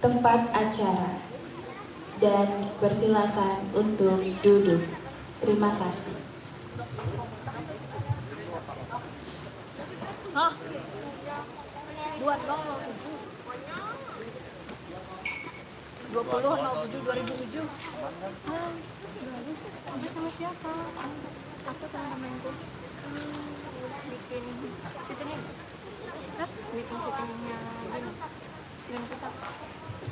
tempat acara dan persilakan untuk duduk. Terima kasih. Hah? Buat dong 20.07.2007. Habis sama siapa? Aku sama temanku. Bikin syutingnya. Bikin syutingnya gini. Film kita.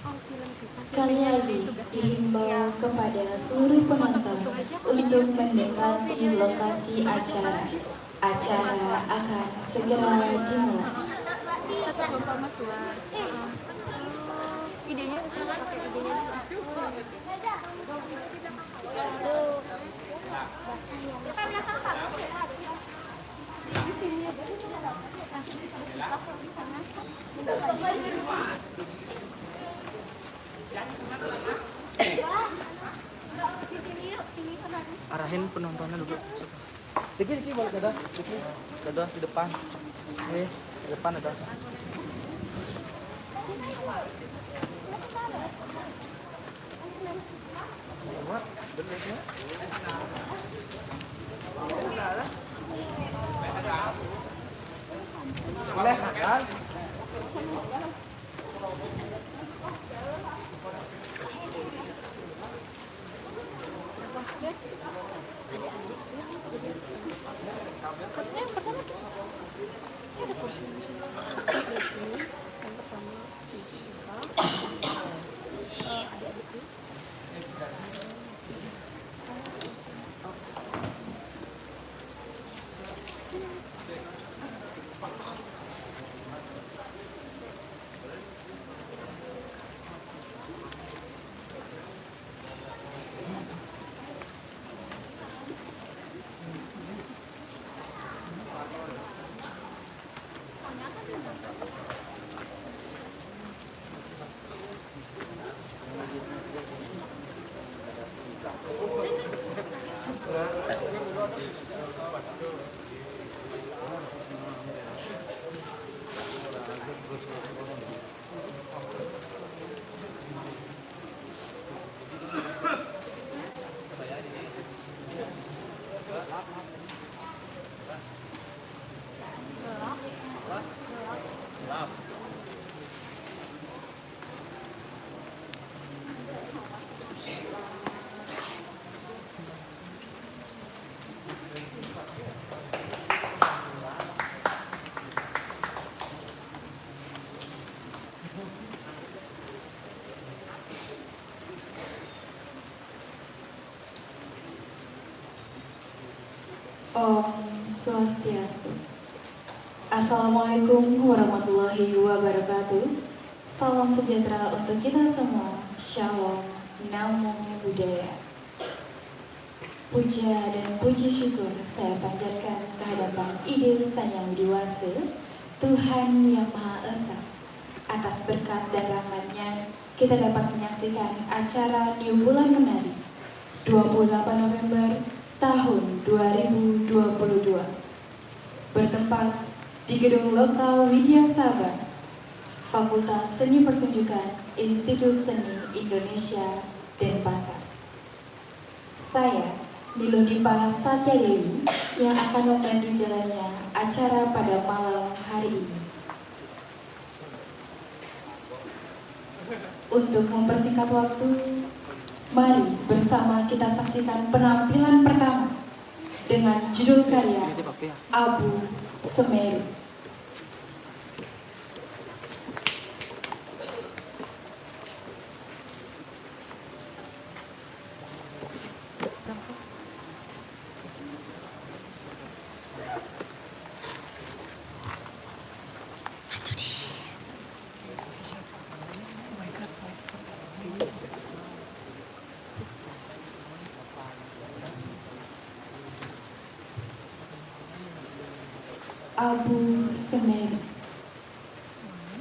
Oh, film kita. Sekali lagi dihimbau kepada seluruh penonton untuk mendekati lokasi acara. Acara akan segera dimulai. Tetap Bapak Mas Wah. Idenya sama pakai idenya. Arahin penontonnya dulu. Diki boleh dadah, dadah di depan. Di depan ada. Boleh kan? Yang pertama ada kursi di sini. Yang pertama fisika. Adik-adik. Om Swastiastu. Assalamualaikum warahmatullahi wabarakatuh. Salam sejahtera untuk kita semua. Shalom, Namo Buddhaya. Puja dan puji syukur saya panjatkan kehadapan Idil Sang Yang Widiwasa, Tuhan Yang Maha Esa. Atas berkat dan rahmat-Nya, kita dapat menyaksikan acara New Bulan Menari 28 November tahun 2022 bertempat di Gedung Lokal Widya Sabar, Fakultas Seni Pertunjukan Institut Seni Indonesia, Denpasar. Saya, Nilodipa Satyadewi, yang akan memandu jalannya acara pada malam hari ini. Untuk mempersingkat waktu, mari bersama kita saksikan penampilan pertama dengan judul karya Abu Semeru. Abu Semeru.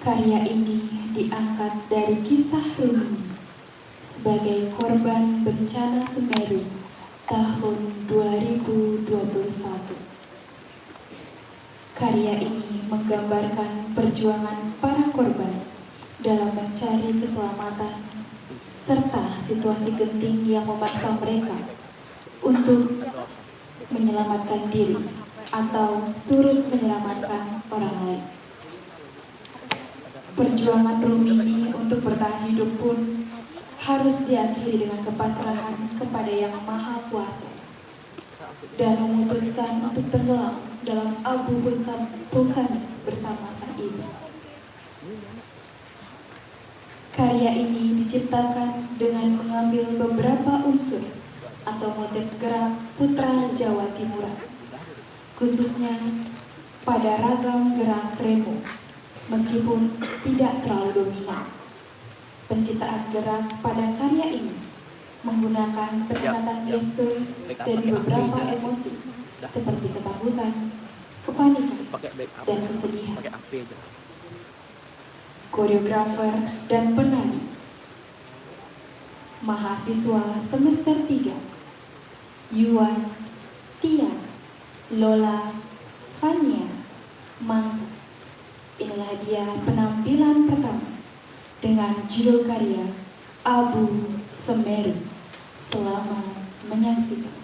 Karya ini diangkat dari kisah Rumini sebagai korban bencana Semeru tahun 2021. Karya ini menggambarkan perjuangan para korban dalam mencari keselamatan serta situasi genting yang memaksa mereka untuk menyelamatkan diri atau turut menyelamatkan orang lain. Perjuangan Rumini untuk bertahan hidup pun harus diakhiri dengan kepasrahan kepada Yang Maha Kuasa dan memutuskan untuk tenggelam dalam abu vulkanik bersama sang ibu. Karya ini diciptakan dengan mengambil beberapa unsur atau motif gerak putra Jawa Timuran, khususnya pada ragam gerak remo, meskipun tidak terlalu dominan. Penciptaan gerak pada karya ini menggunakan pendekatan gestur dari beberapa emosi seperti ketakutan, kepanikan, dan kesedihan. Koreografer dan penari, mahasiswa semester 3, Yuan, Tia, Lola, Fania, Mangga. Inilah dia penampilan pertama dengan judul karya Abu Semeru. Selamat menyaksikan.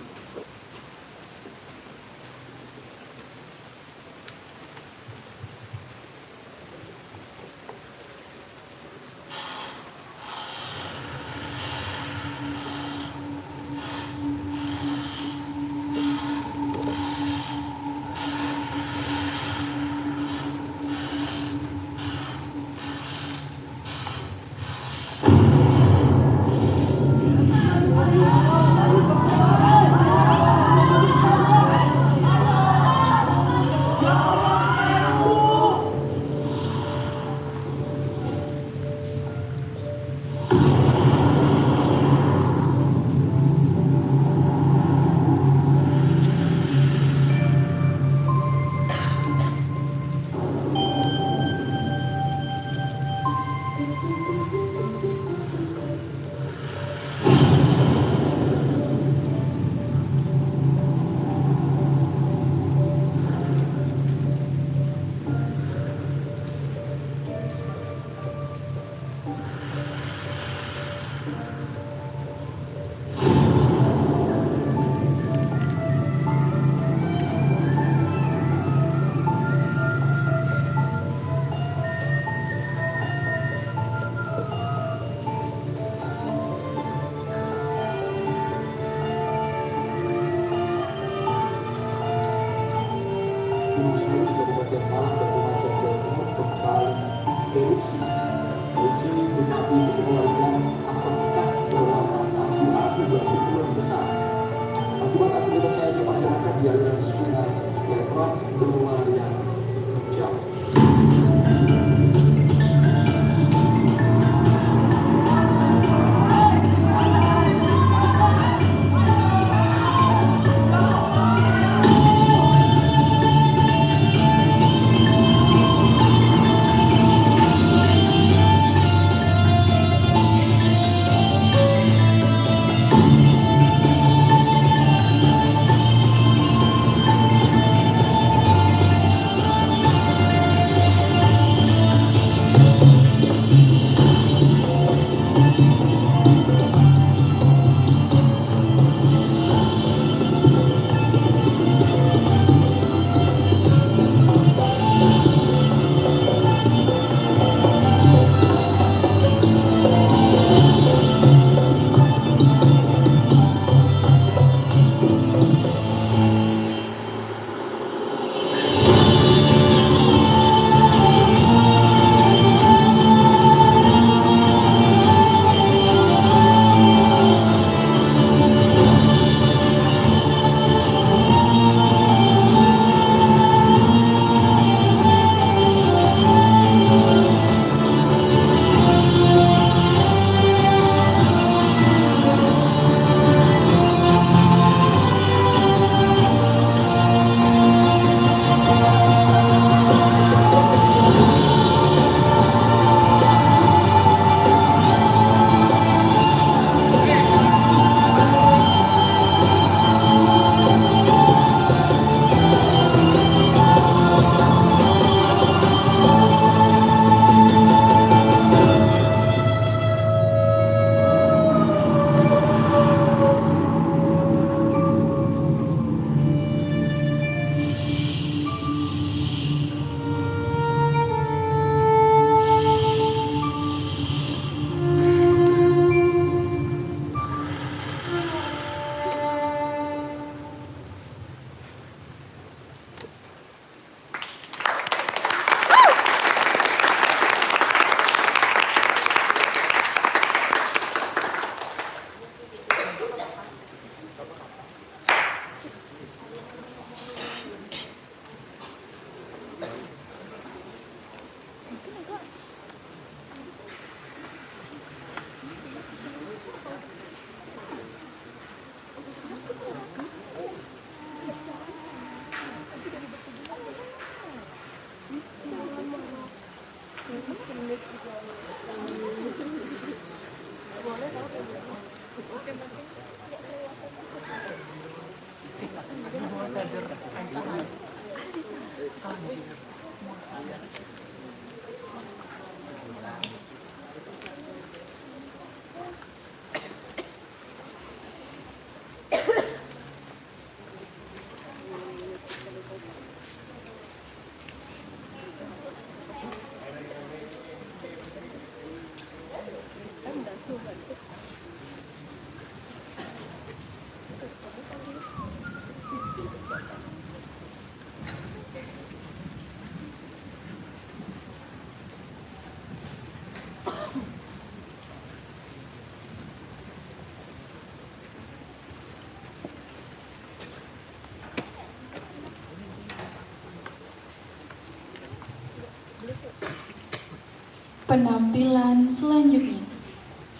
Penampilan selanjutnya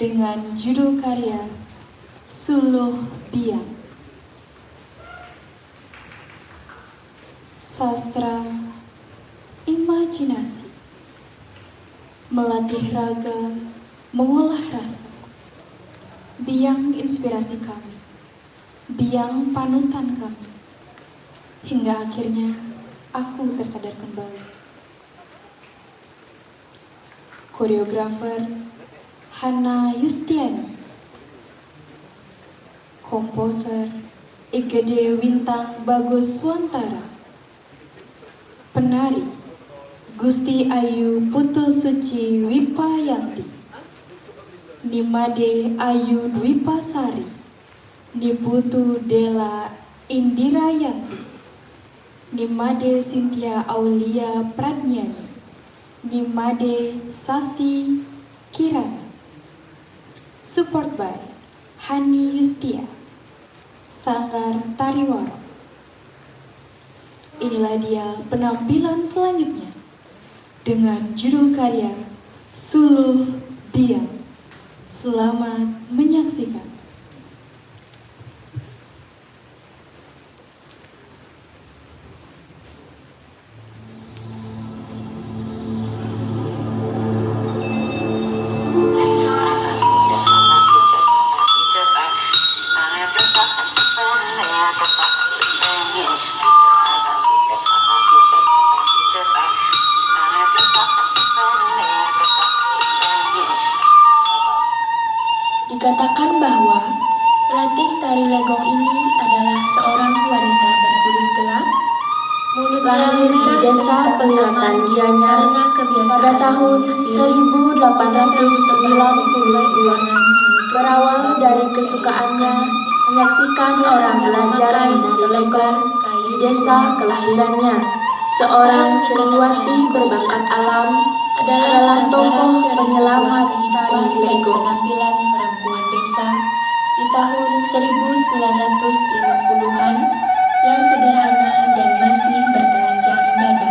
dengan judul karya Suluh Biang. Sastra imajinasi, melatih raga, mengolah rasa. Biang inspirasi kami, biang panutan kami, hingga akhirnya aku tersadar kembali. Koreografer Hana Yustiani, komposer Igede Wintang Bagus Swantara, penari Gusti Ayu Putu Suci Wipayanti, Nimade Ayu Dwipasari, Niputu Dela Indirayanti, Nimade Cynthia Aulia Pradnyani, Nimade Sasi Kirana. Support by Hani Yustia, Sanggar Tariwaro. Inilah dia penampilan selanjutnya dengan judul karya Suluh Biang. Selamat menyaksikan. Dikatakan bahwa pelatih tari legong ini adalah seorang wanita berkulit gelap, mulutnya Lahir di merah desa dan Pengilatan Gianyar karena kebiasaan pada tahun 1892, berawal dari kesukaannya menyaksikan orang belajar menari legong di desa kelahirannya. Seorang seniwati berbakat alam adalah tokoh penyelamat tari legong. Penampilan perempuan desa di tahun 1950-an yang sederhana dan masih bertelanjang dada.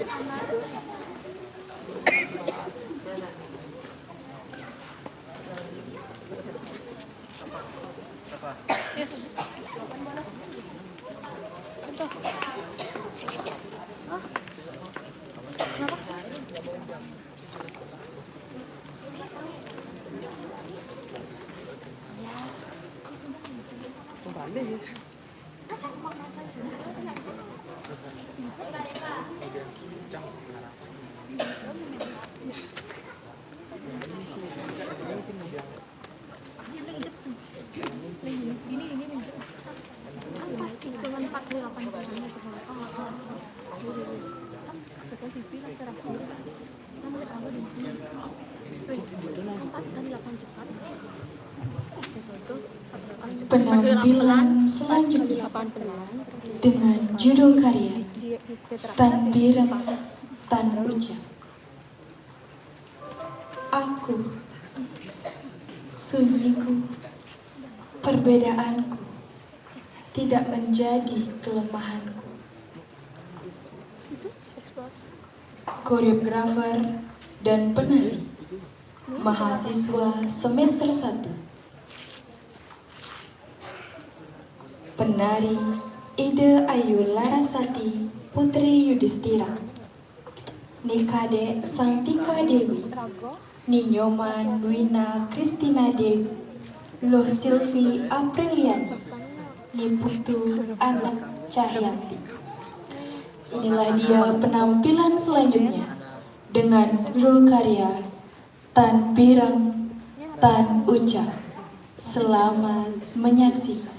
Yes. Itu. Ah. Kenapa? Kembali ya. Penampilan selanjutnya dengan judul karya Tan Birem Tan Ucap. Aku, sunyiku, perbedaanku tidak menjadi kelemahanku. Koreografer dan penari, mahasiswa semester 1. Penari Ida Ayu Larasati Putri Yudhistira, Nikade Santika Dewi, Ninyoman Wina Kristina Dewi, Loh Silvi Apriliani, Niputu Anak Cahyanti. Inilah dia penampilan selanjutnya dengan judul karya Tan Birem Tan Ucap. Selamat menyaksikan.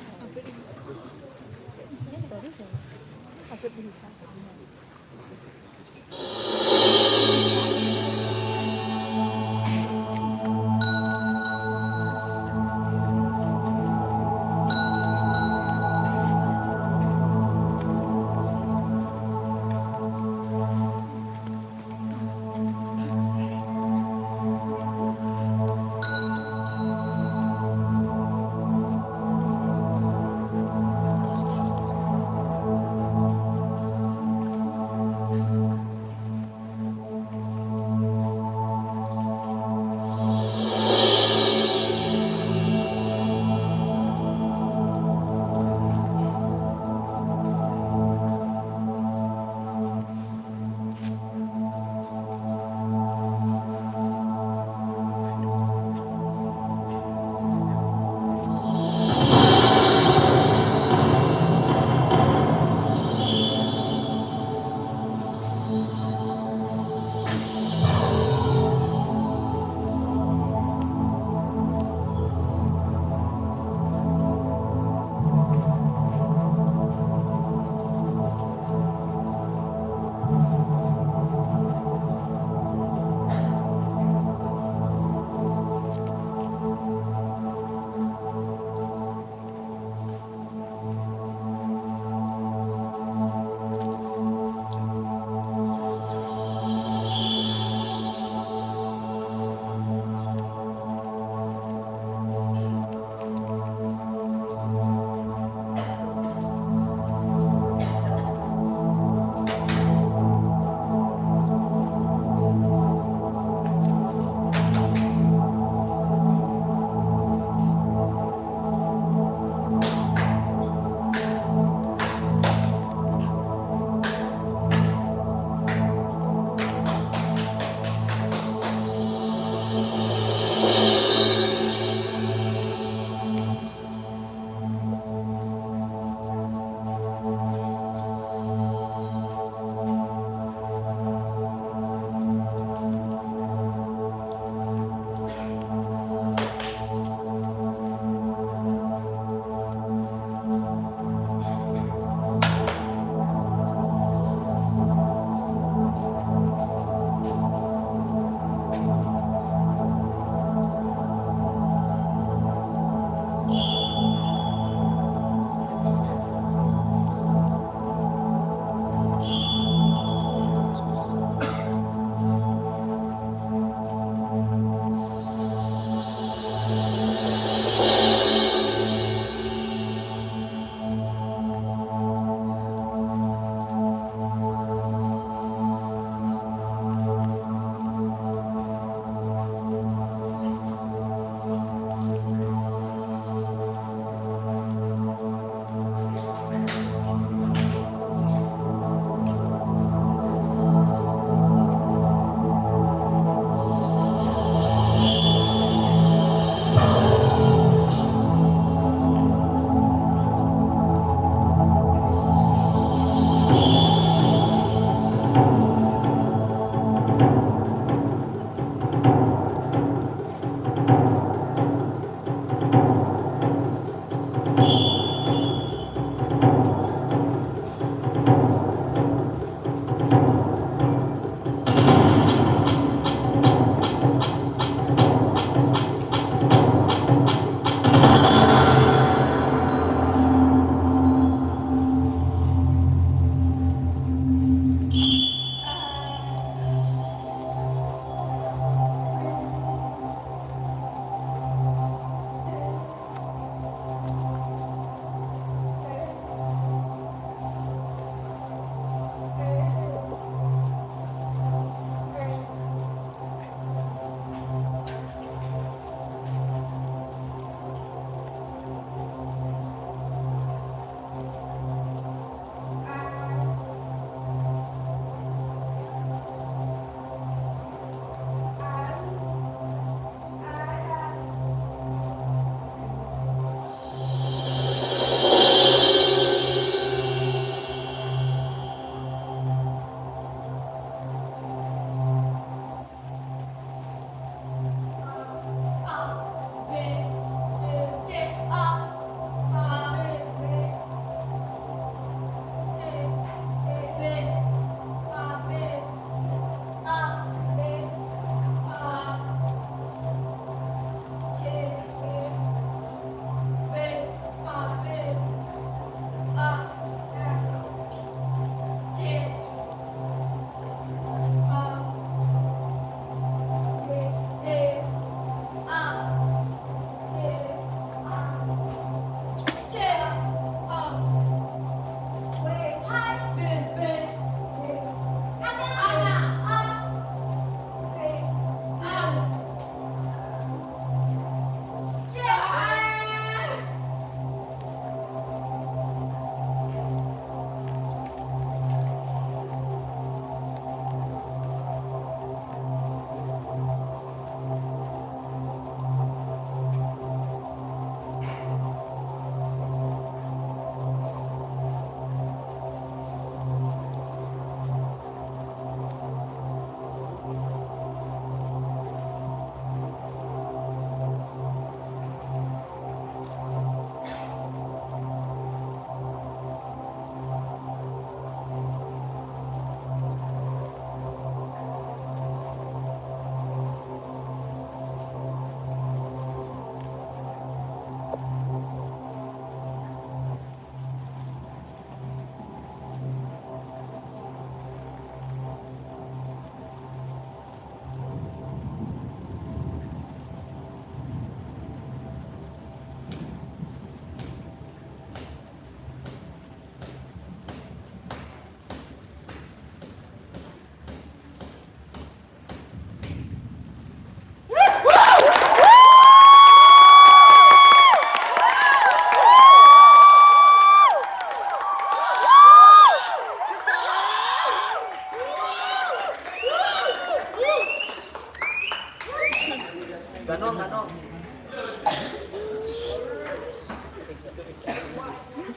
Ganong.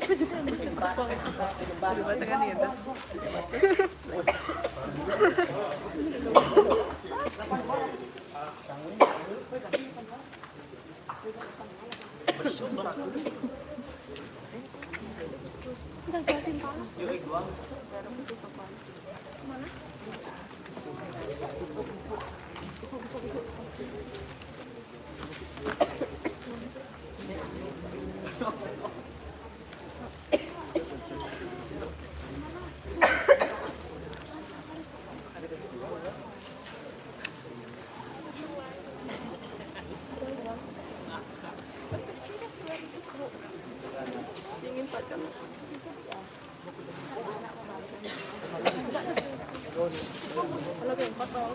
Dibacakan itu. Udah jatuhin pala. Mana? Dingin pacar. Kalau yang kotor.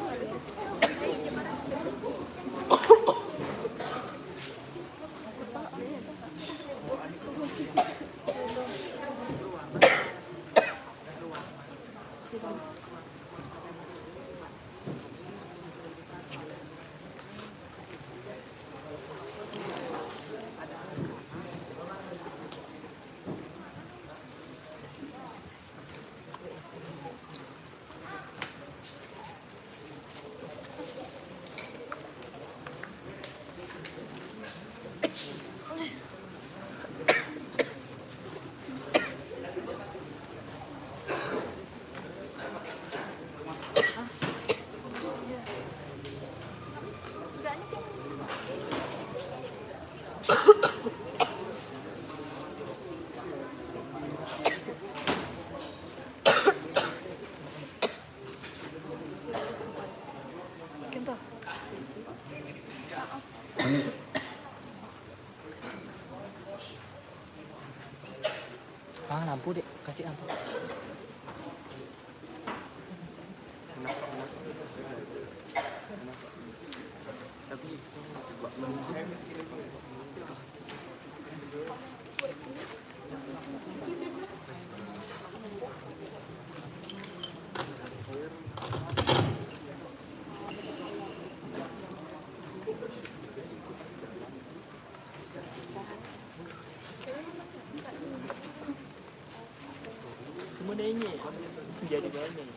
Lampu dek, kasih lampu. Semuanya jadi banyak.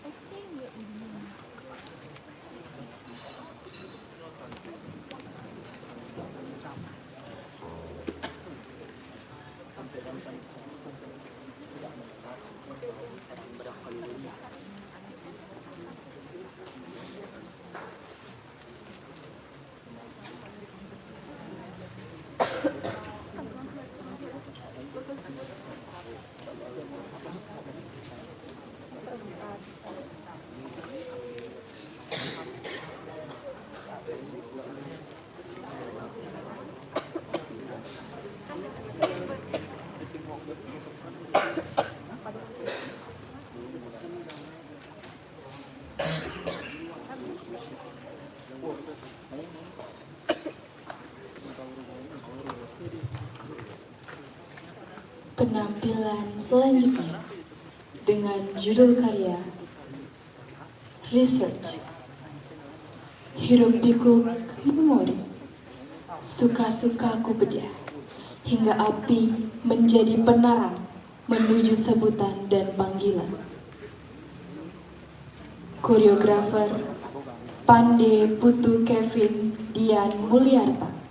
Penampilan selanjutnya dengan judul karya Research. Hirup pikuk memori, suka-sukaku bedah, hingga api menjadi penerang menuju sebutan dan panggilan. Koreografer Pande Putu Kevin Dian Mulyarta.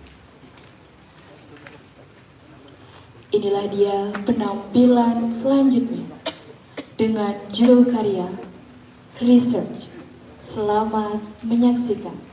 Inilah dia penampilan selanjutnya dengan judul karya Research. Selamat menyaksikan.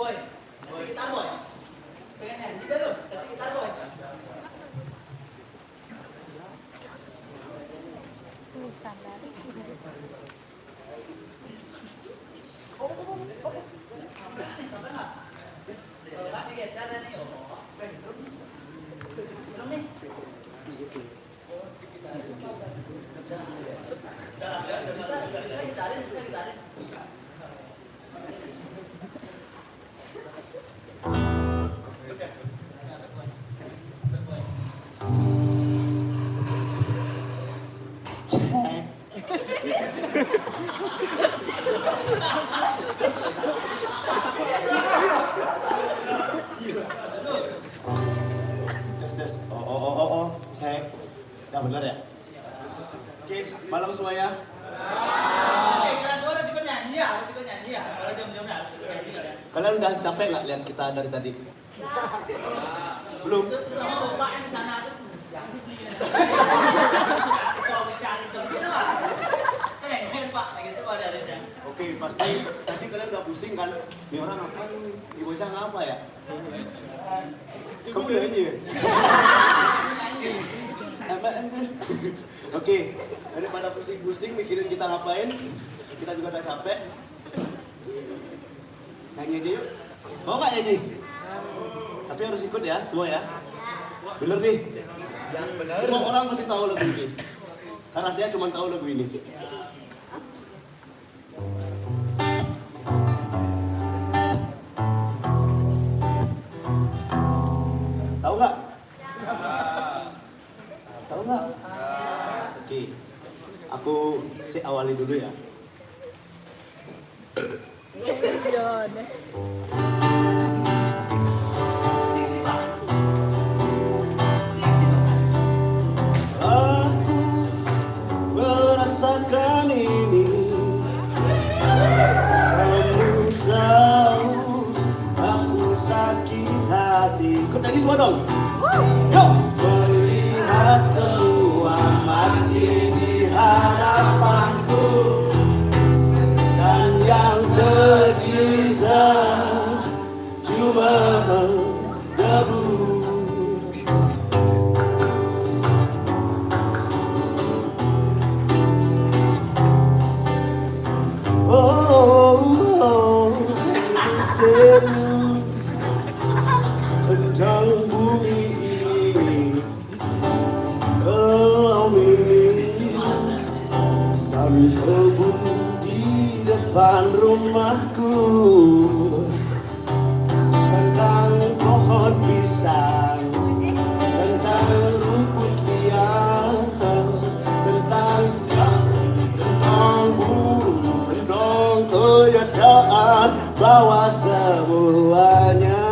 Boy, kasih gitar boy. Pengen nyanyi dah lu, kasih gitar boy. Ini sandal. Des. Oh, cek. Udah bener ya? Oke, malam semuanya. Kelas gua harus ikut nyanyi ya. Kalau jam-jam harus ikut nyanyi ya. Kalian udah capek nggak lihat kita dari tadi? Belum? Terutama bapak yang di sana tuh jangan dibeli. Coba cari gitu Pak. Pak, gitu Pak ada. Oke, pasti tadi kalian udah pusing kan? Ini orang apa nih? Ini bocah ngapa ya? Kamu nyanyi ya? Oke, daripada pusing-pusing mikirin kita ngapain, kita juga udah capek. Nyanyi aja yuk. Mau nggak nyanyi? Tapi harus ikut ya, semua ya. Bener nih. Semua orang pasti tahu lagu ini. Karena saya cuma tahu lagu ini. Tahu nggak? Tahu nggak? Oke, aku awali dulu ya. Aku merasakan ini. Kamu tahu aku sakit hati. Kau nyanyi semua dong. Yuk! Melihat semua mati di hadapanku, dan yang tersisa cuma debu. Oh, serius tentang bumi ini, alam ini, dan kebun di depan rumahku, tentang pohon pisang, tentang rumput liar, tentang jalan, tentang burung pendong kenyataan bahwa semuanya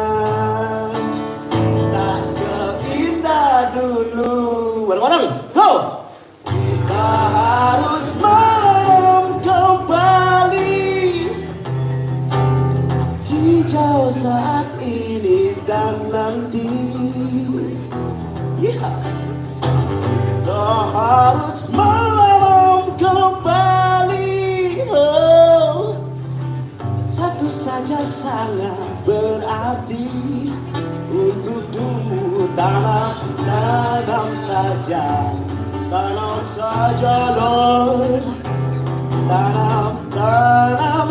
tak seindah dulu. Bareng-bareng, go! Kita harus menanam kembali hijau saat ini dan nanti. Yeah. Kita harus menanam kembali. Oh. Satu saja sangat berarti untukmu. Tanam saja Lord. Tanam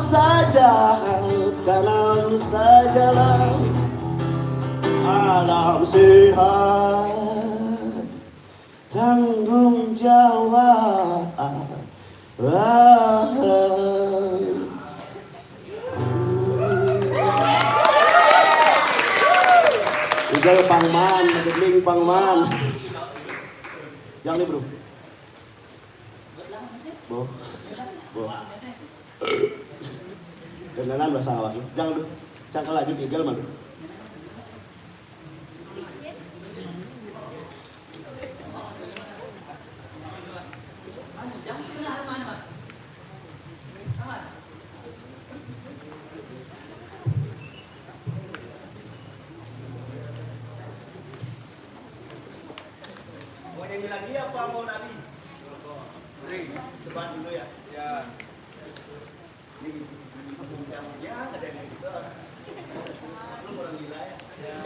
sajalah. Alam sehat, tanggung jawab. Udah pangman, geling pangman. Jangan nih bro. Bo. Kenalan bahasa awak. Jangan dulu. Cangkal laju igal mah. apa mau Nabi? Beri sebat dulu ya. Ya. Ini ya ada yang gitu. Lu orang gila ya. Ya.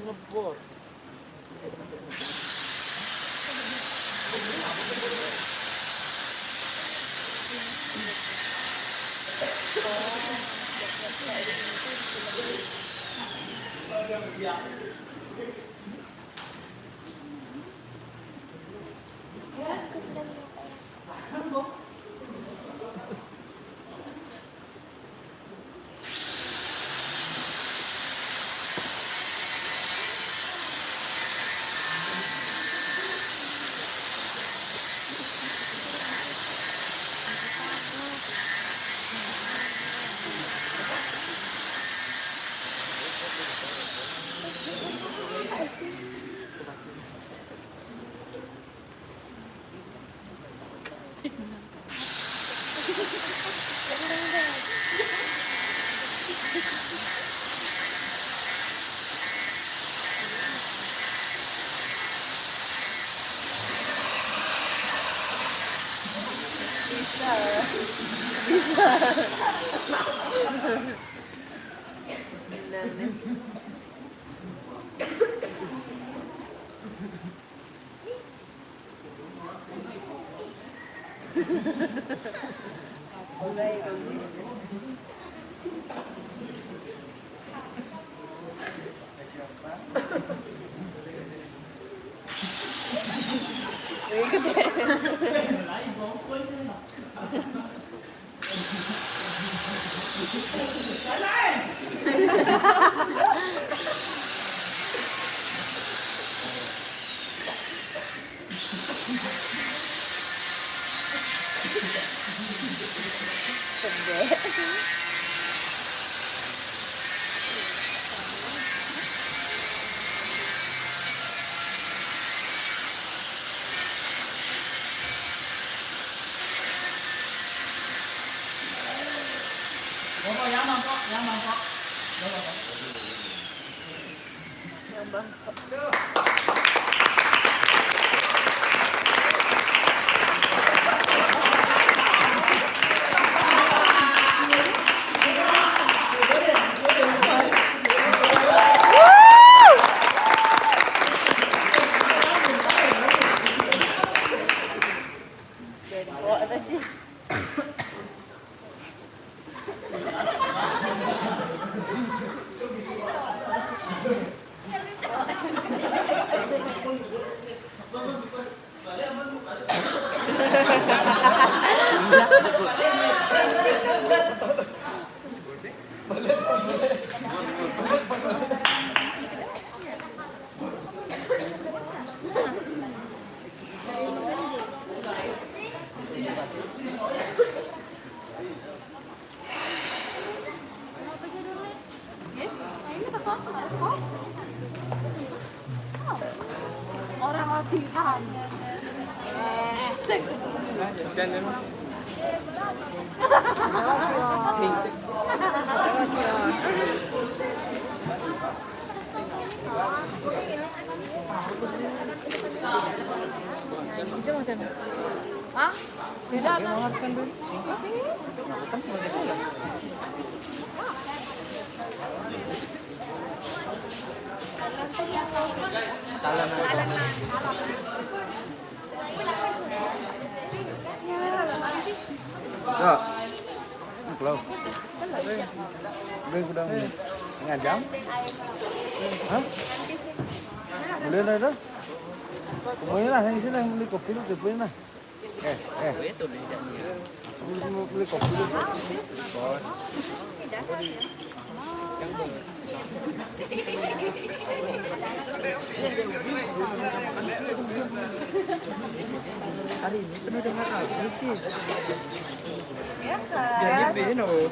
Ngebor. Orang latihan. Hah? Beda kan? Ya. Belum. Udah setengah jam. Hah? Boleh dah dah. Semuanya lah yang sini beli kopi lu cobain lah. Beli kopi lu. Bos. Hari ini penuh dengan apa sih? Ya Jadi kan? begini loh.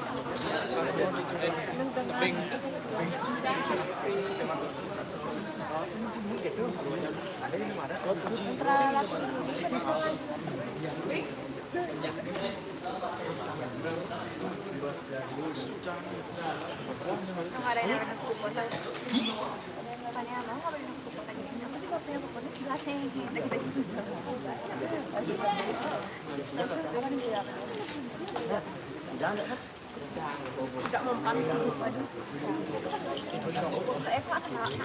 Nggak ada yang namanya kupu atau tanya abang nggak ada yang kupu tanya apa sih kalau punya kupunya sebelahnya gitu. Tidak mempan. Eva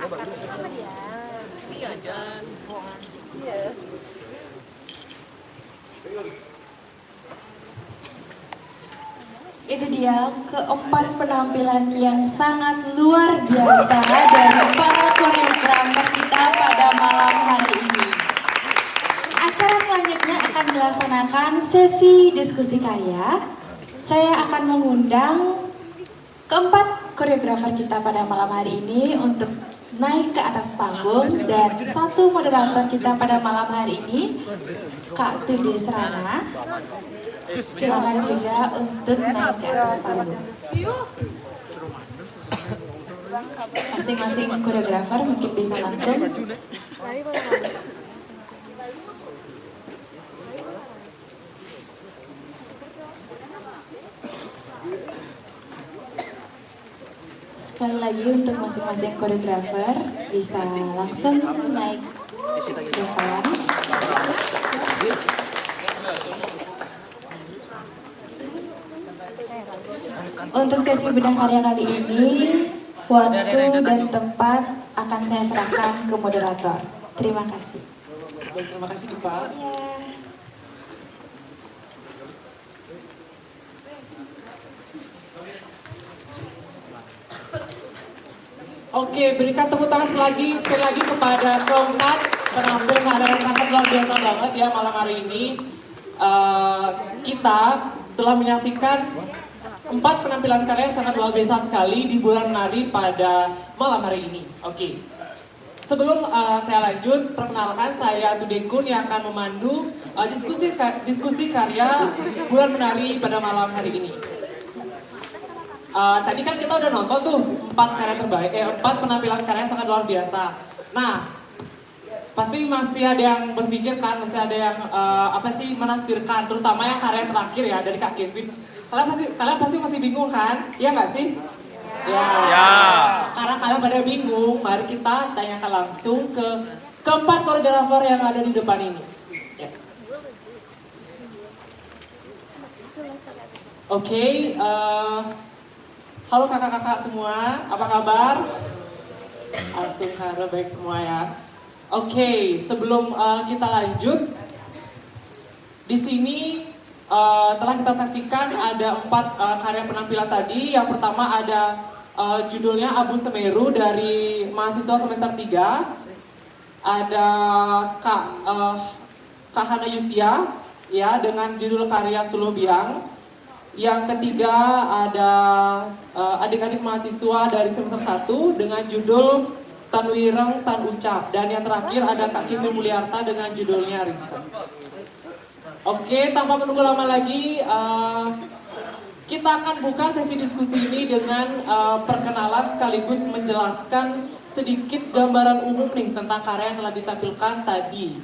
apa dia? Iya Jan. Iya. Itu dia keempat penampilan yang sangat luar biasa dari para koreografer kita pada malam hari ini. Acara selanjutnya akan dilaksanakan sesi diskusi karya. Saya akan mengundang keempat koreografer kita pada malam hari ini untuk naik ke atas panggung, dan satu moderator kita pada malam hari ini, Kak Tudi Serana. Silakan juga untuk naik ke atas panggung. Masing-masing koreografer mungkin bisa langsung. Sekali lagi untuk masing-masing koreografer bisa langsung naik ke depan. Untuk sesi bedah karya kali ini, waktu dan tempat akan saya serahkan ke moderator. Terima kasih. Baik, terima kasih Dipa. Ya. Oke, berikan tepuk tangan sekali lagi kepada keempat penampil karya yang sangat luar biasa banget ya malam hari ini. Kita setelah menyaksikan 4 penampilan karya yang sangat luar biasa sekali di bulan menari pada malam hari ini. Oke, sebelum saya lanjut, perkenalkan saya Tudekun yang akan memandu diskusi karya bulan menari pada malam hari ini. Tadi kan kita udah nonton tuh 4 karya terbaik, 4 penampilan karya yang sangat luar biasa. Nah, pasti masih ada yang berpikir kan, masih ada yang menafsirkan, terutama yang karya terakhir ya dari Kak Kevin. Kalian pasti masih bingung kan? Iya nggak sih? Ya. Karena kalian pada bingung, mari kita tanyakan langsung ke keempat koreografer yang ada di depan ini. Ya. Oke, halo kakak-kakak semua, apa kabar? Astagfirullah, baik semua ya. Oke, sebelum kita lanjut, di sini telah kita saksikan ada 4 karya penampilan tadi. Yang pertama ada judulnya Abu Semeru dari mahasiswa semester 3. Ada Kak Hana Yustia ya dengan judul karya Suluh Biang. Yang ketiga ada adik-adik mahasiswa dari semester 1 dengan judul Tanwireng Tan Ucap. Dan yang terakhir ada Kak Kevin Mulyarta dengan judulnya Riset. Oke, tanpa menunggu lama lagi, kita akan buka sesi diskusi ini dengan perkenalan sekaligus menjelaskan sedikit gambaran umum nih tentang karya yang telah ditampilkan tadi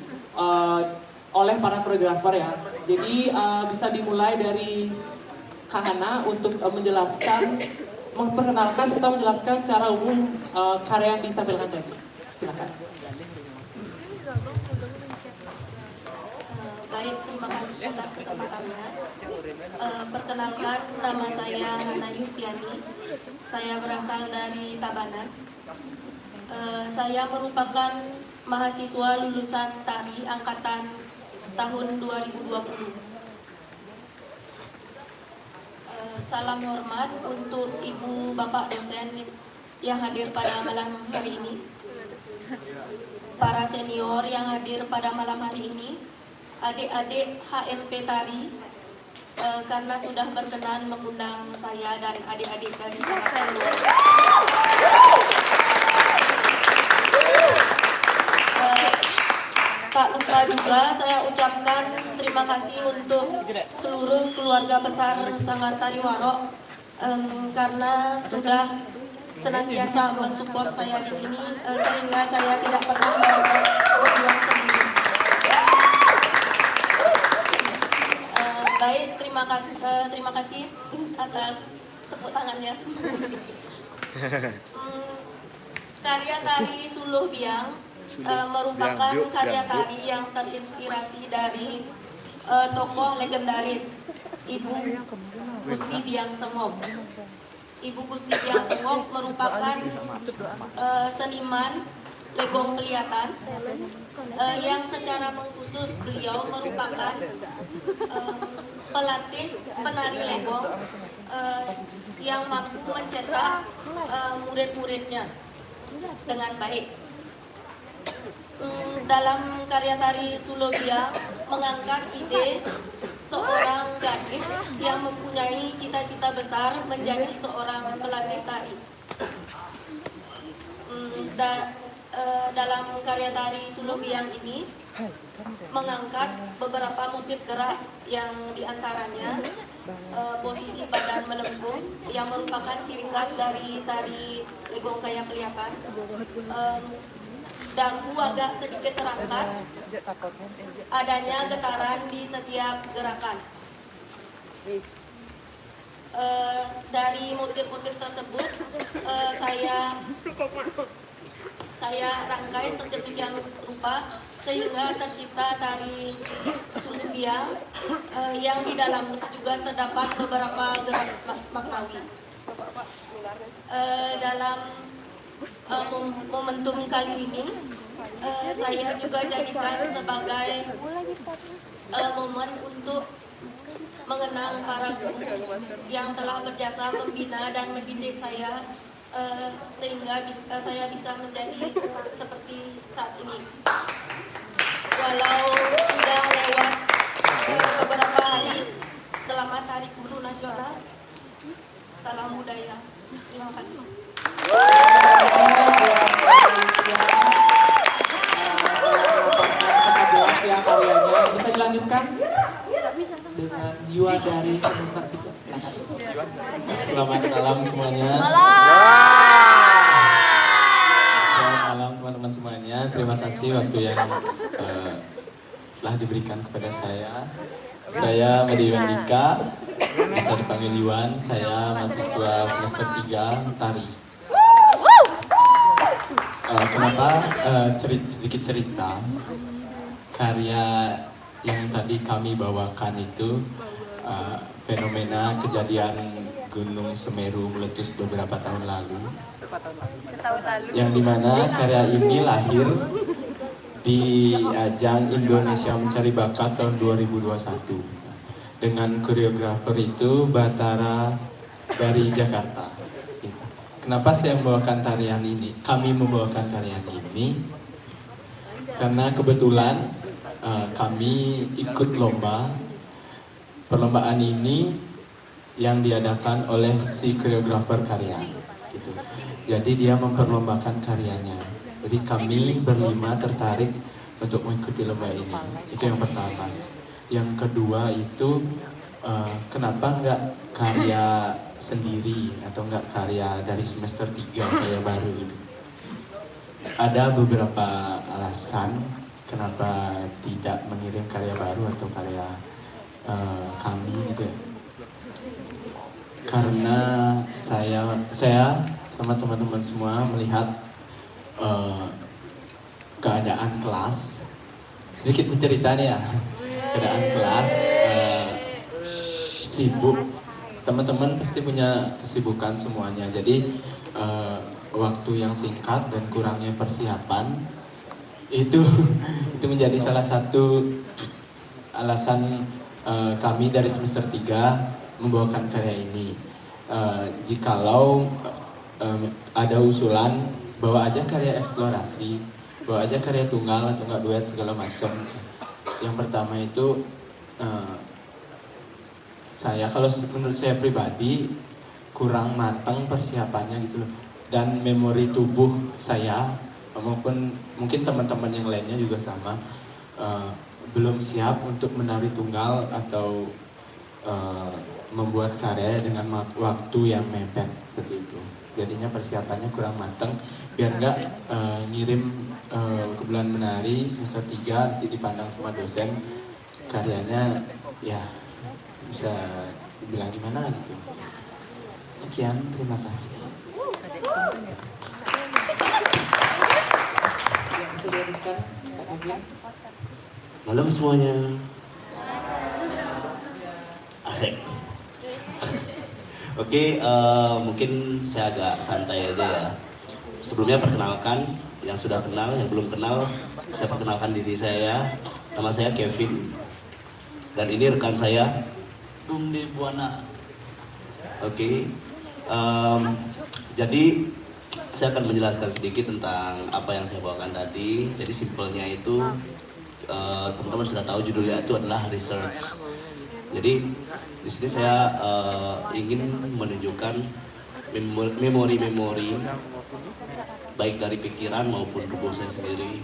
oleh para koreografer ya. Jadi bisa dimulai dari Kak Hana untuk menjelaskan, memperkenalkan serta menjelaskan secara umum karya yang ditampilkan tadi. Silakan. Baik, terima kasih atas kesempatannya. Perkenalkan, nama saya Hana Yustiani. Saya berasal dari Tabanan. Saya merupakan mahasiswa lulusan tari angkatan tahun 2020. Salam hormat untuk Ibu Bapak dosen yang hadir pada malam hari ini, para senior yang hadir pada malam hari ini, adik-adik HMP Tari, karena sudah berkenan mengundang saya dan adik-adik dari Sabatan. Tak lupa juga saya ucapkan terima kasih untuk seluruh keluarga besar Sanggar Tari Warok karena sudah senantiasa mensupport saya di sini sehingga saya tidak pernah merasa berjuang sendiri. Baik, terima kasih atas tepuk tangannya. Karya tari Suluh Biang merupakan karya tari yang terinspirasi dari tokoh legendaris Ibu Gusti Biang Semop. Ibu Gusti Biang Semop merupakan seniman legong kelihatan yang secara mengkhusus beliau merupakan pelatih penari legong yang mampu mencetak murid-muridnya dengan baik. Dalam karya tari Suluh Biang mengangkat ide seorang gadis yang mempunyai cita-cita besar menjadi seorang pelatih tari. Dalam karya tari Suluh Biang ini mengangkat beberapa motif gerak yang diantaranya posisi badan melengkung yang merupakan ciri khas dari tari legong kaya kelihatan. Dagu agak sedikit terangkat, adanya getaran di setiap gerakan. Dari motif-motif tersebut saya rangkai sedemikian rupa rupa sehingga tercipta tari suluh biang yang di dalamnya juga terdapat beberapa gerak maknawi. Dalam momentum kali ini saya juga jadikan sebagai momen untuk mengenang para guru yang telah berjasa membina dan mendidik saya sehingga saya bisa menjadi seperti saat ini. Walau sudah lewat beberapa hari, selamat Hari Guru Nasional. Salam budaya. Terima kasih. Sangat jelas ya karyanya. Bisa dilanjutkan dengan Yua dari semester 3. Silakan. Selamat malam semuanya. Selamat malam teman-teman semuanya. Terima kasih waktu yang telah diberikan kepada saya. Saya Medi Wandika, bisa dipanggil Yuan. Saya mahasiswa semester 3 tari. Kenapa sedikit cerita karya yang tadi kami bawakan itu fenomena kejadian Gunung Semeru meletus beberapa tahun lalu, yang dimana karya ini lahir di ajang Indonesia Mencari Bakat tahun 2021 dengan koreografer itu Batara dari Jakarta. Kenapa saya membawakan tarian ini? Kami membawakan tarian ini karena kebetulan kami ikut lomba. Perlombaan ini yang diadakan oleh si koreografer karya. Gitu. Jadi dia memperlombakan karyanya. Jadi kami berlima tertarik untuk mengikuti lomba ini. Itu yang pertama. Yang kedua itu kenapa nggak karya sendiri atau nggak karya dari semester 3 karya baru gitu. Ada beberapa alasan kenapa tidak mengirim karya baru atau karya kami gitu ya. Karena saya sama teman-teman semua melihat keadaan kelas, sedikit bercerita nih ya, keadaan kelas sibuk, teman-teman pasti punya kesibukan semuanya, jadi waktu yang singkat dan kurangnya persiapan itu menjadi salah satu alasan kami dari semester 3 membawakan karya ini. Jikalau ada usulan bawa aja karya eksplorasi, bawa aja karya tunggal atau enggak duet segala macam. Yang pertama itu kalau menurut saya pribadi kurang matang persiapannya gitu loh. Dan memori tubuh saya maupun mungkin teman-teman yang lainnya juga sama, belum siap untuk menari tunggal atau membuat karya dengan waktu yang mepet seperti itu. Jadinya persiapannya kurang matang, biar nggak ngirim ke bulan menari semester 3 nanti dipandang sama dosen karyanya ya bisa dibilang gimana gitu. Sekian, terima kasih. Malam semuanya. Asik. Oke, mungkin saya agak santai aja ya. Sebelumnya perkenalkan, yang sudah kenal, yang belum kenal, saya perkenalkan diri saya. Nama saya Kevin. Dan ini rekan saya, Dumde Buana. Oke, jadi saya akan menjelaskan sedikit tentang apa yang saya bawakan tadi. Jadi simpelnya itu, teman-teman sudah tahu judulnya itu adalah research. Jadi di sini saya ingin menunjukkan memori-memori baik dari pikiran maupun tubuh saya sendiri,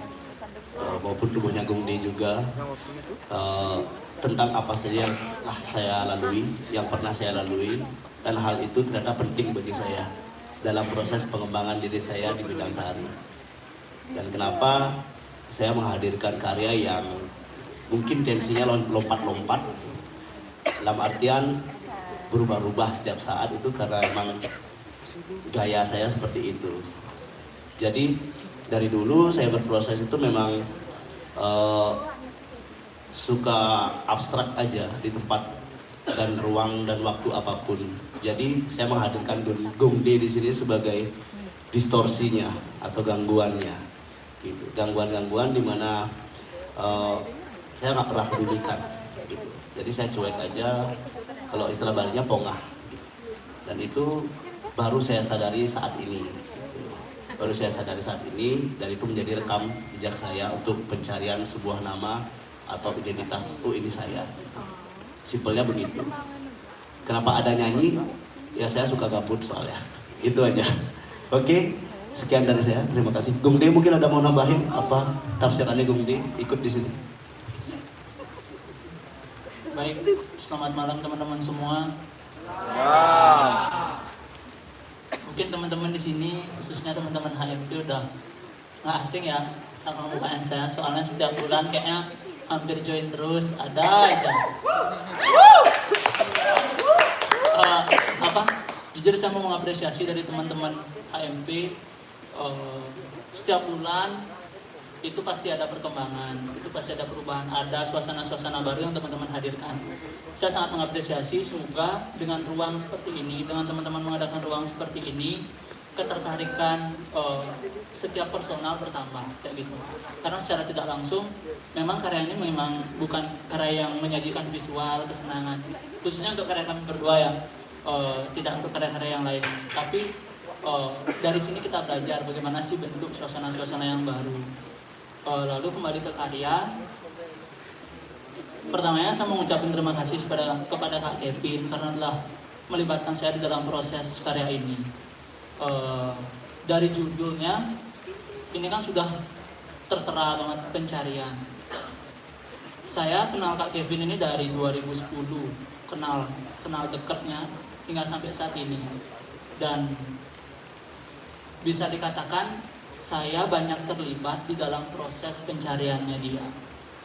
maupun tubuhnya Gungde juga, tentang apa saja yang saya lalui, yang pernah saya lalui, dan hal itu ternyata penting bagi saya dalam proses pengembangan diri saya di bidang tari. Dan kenapa saya menghadirkan karya yang mungkin tensinya lompat-lompat, dalam artian berubah-ubah setiap saat itu karena memang gaya saya seperti itu. Jadi dari dulu saya berproses itu memang suka abstrak aja di tempat dan ruang dan waktu apapun. Jadi saya menghadirkan Gongdae di sini sebagai distorsinya atau gangguannya, gitu. Gangguan-gangguan di mana saya nggak pernah pedulikan, gitu. Jadi saya cuek aja, kalau istilah Balinya pongah. Gitu. Dan itu baru saya sadari saat ini. Baru saya sadari saat ini, dan itu menjadi rekam jejak saya untuk pencarian sebuah nama atau identitas. Ini saya. Simpelnya begitu. Kenapa ada nyanyi? Ya saya suka gabut soalnya. Itu aja. Oke, sekian dari saya. Terima kasih. Gongdae mungkin ada mau nambahin apa tafsirannya Gongdae? Ikut di sini. Baik, selamat malam teman-teman semua. Mungkin teman-teman di sini, khususnya teman-teman HMP udah nggak asing ya sama mukaan saya. Soalnya setiap bulan kayaknya hampir join terus, ada aja. Jujur saya mau mengapresiasi dari teman-teman HMP. Setiap bulan itu pasti ada perkembangan, itu pasti ada perubahan, ada suasana-suasana baru yang teman-teman hadirkan. Saya sangat mengapresiasi, semoga dengan ruang seperti ini, dengan teman-teman mengadakan ruang seperti ini, ketertarikan setiap personal bertambah, kayak gitu. Karena secara tidak langsung, memang karya ini memang bukan karya yang menyajikan visual, kesenangan. Khususnya untuk karya kami berdua ya, tidak untuk karya-karya yang lain. Tapi dari sini kita belajar bagaimana sih bentuk suasana-suasana yang baru. Lalu kembali ke karya. Pertamanya saya mau ngucapin terima kasih kepada Kak Kevin karena telah melibatkan saya di dalam proses karya ini. Dari judulnya, ini kan sudah tertera banget pencarian. Saya kenal Kak Kevin ini dari 2010, kenal dekatnya hingga sampai saat ini. Dan bisa dikatakan saya banyak terlibat di dalam proses pencariannya dia,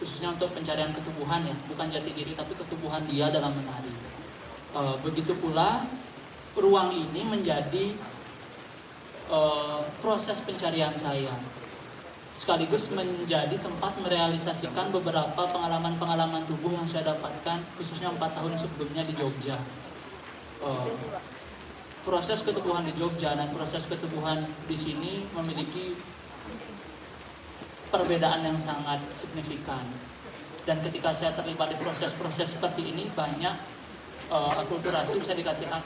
khususnya untuk pencarian ketubuhan ya, bukan jati diri tapi ketubuhan dia dalam menari. Begitu pula ruang ini menjadi proses pencarian saya, sekaligus menjadi tempat merealisasikan beberapa pengalaman-pengalaman tubuh yang saya dapatkan khususnya 4 tahun sebelumnya di Jogja. Proses ketubuhan di Jogja dan proses ketubuhan di sini memiliki perbedaan yang sangat signifikan. Dan ketika saya terlibat di proses-proses seperti ini, banyak akulturasi, bisa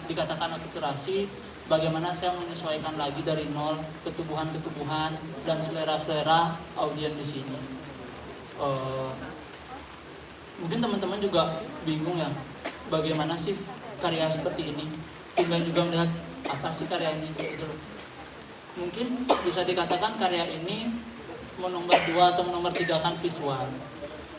dikatakan akulturasi, bagaimana saya menyesuaikan lagi dari nol ketubuhan-ketubuhan dan selera-selera audiens di sini. Mungkin teman-teman juga bingung ya, bagaimana sih karya seperti ini? Juga melihat apa sih karya ini gitu. Mungkin bisa dikatakan karya ini menomor 2 atau menomor 3 kan visual.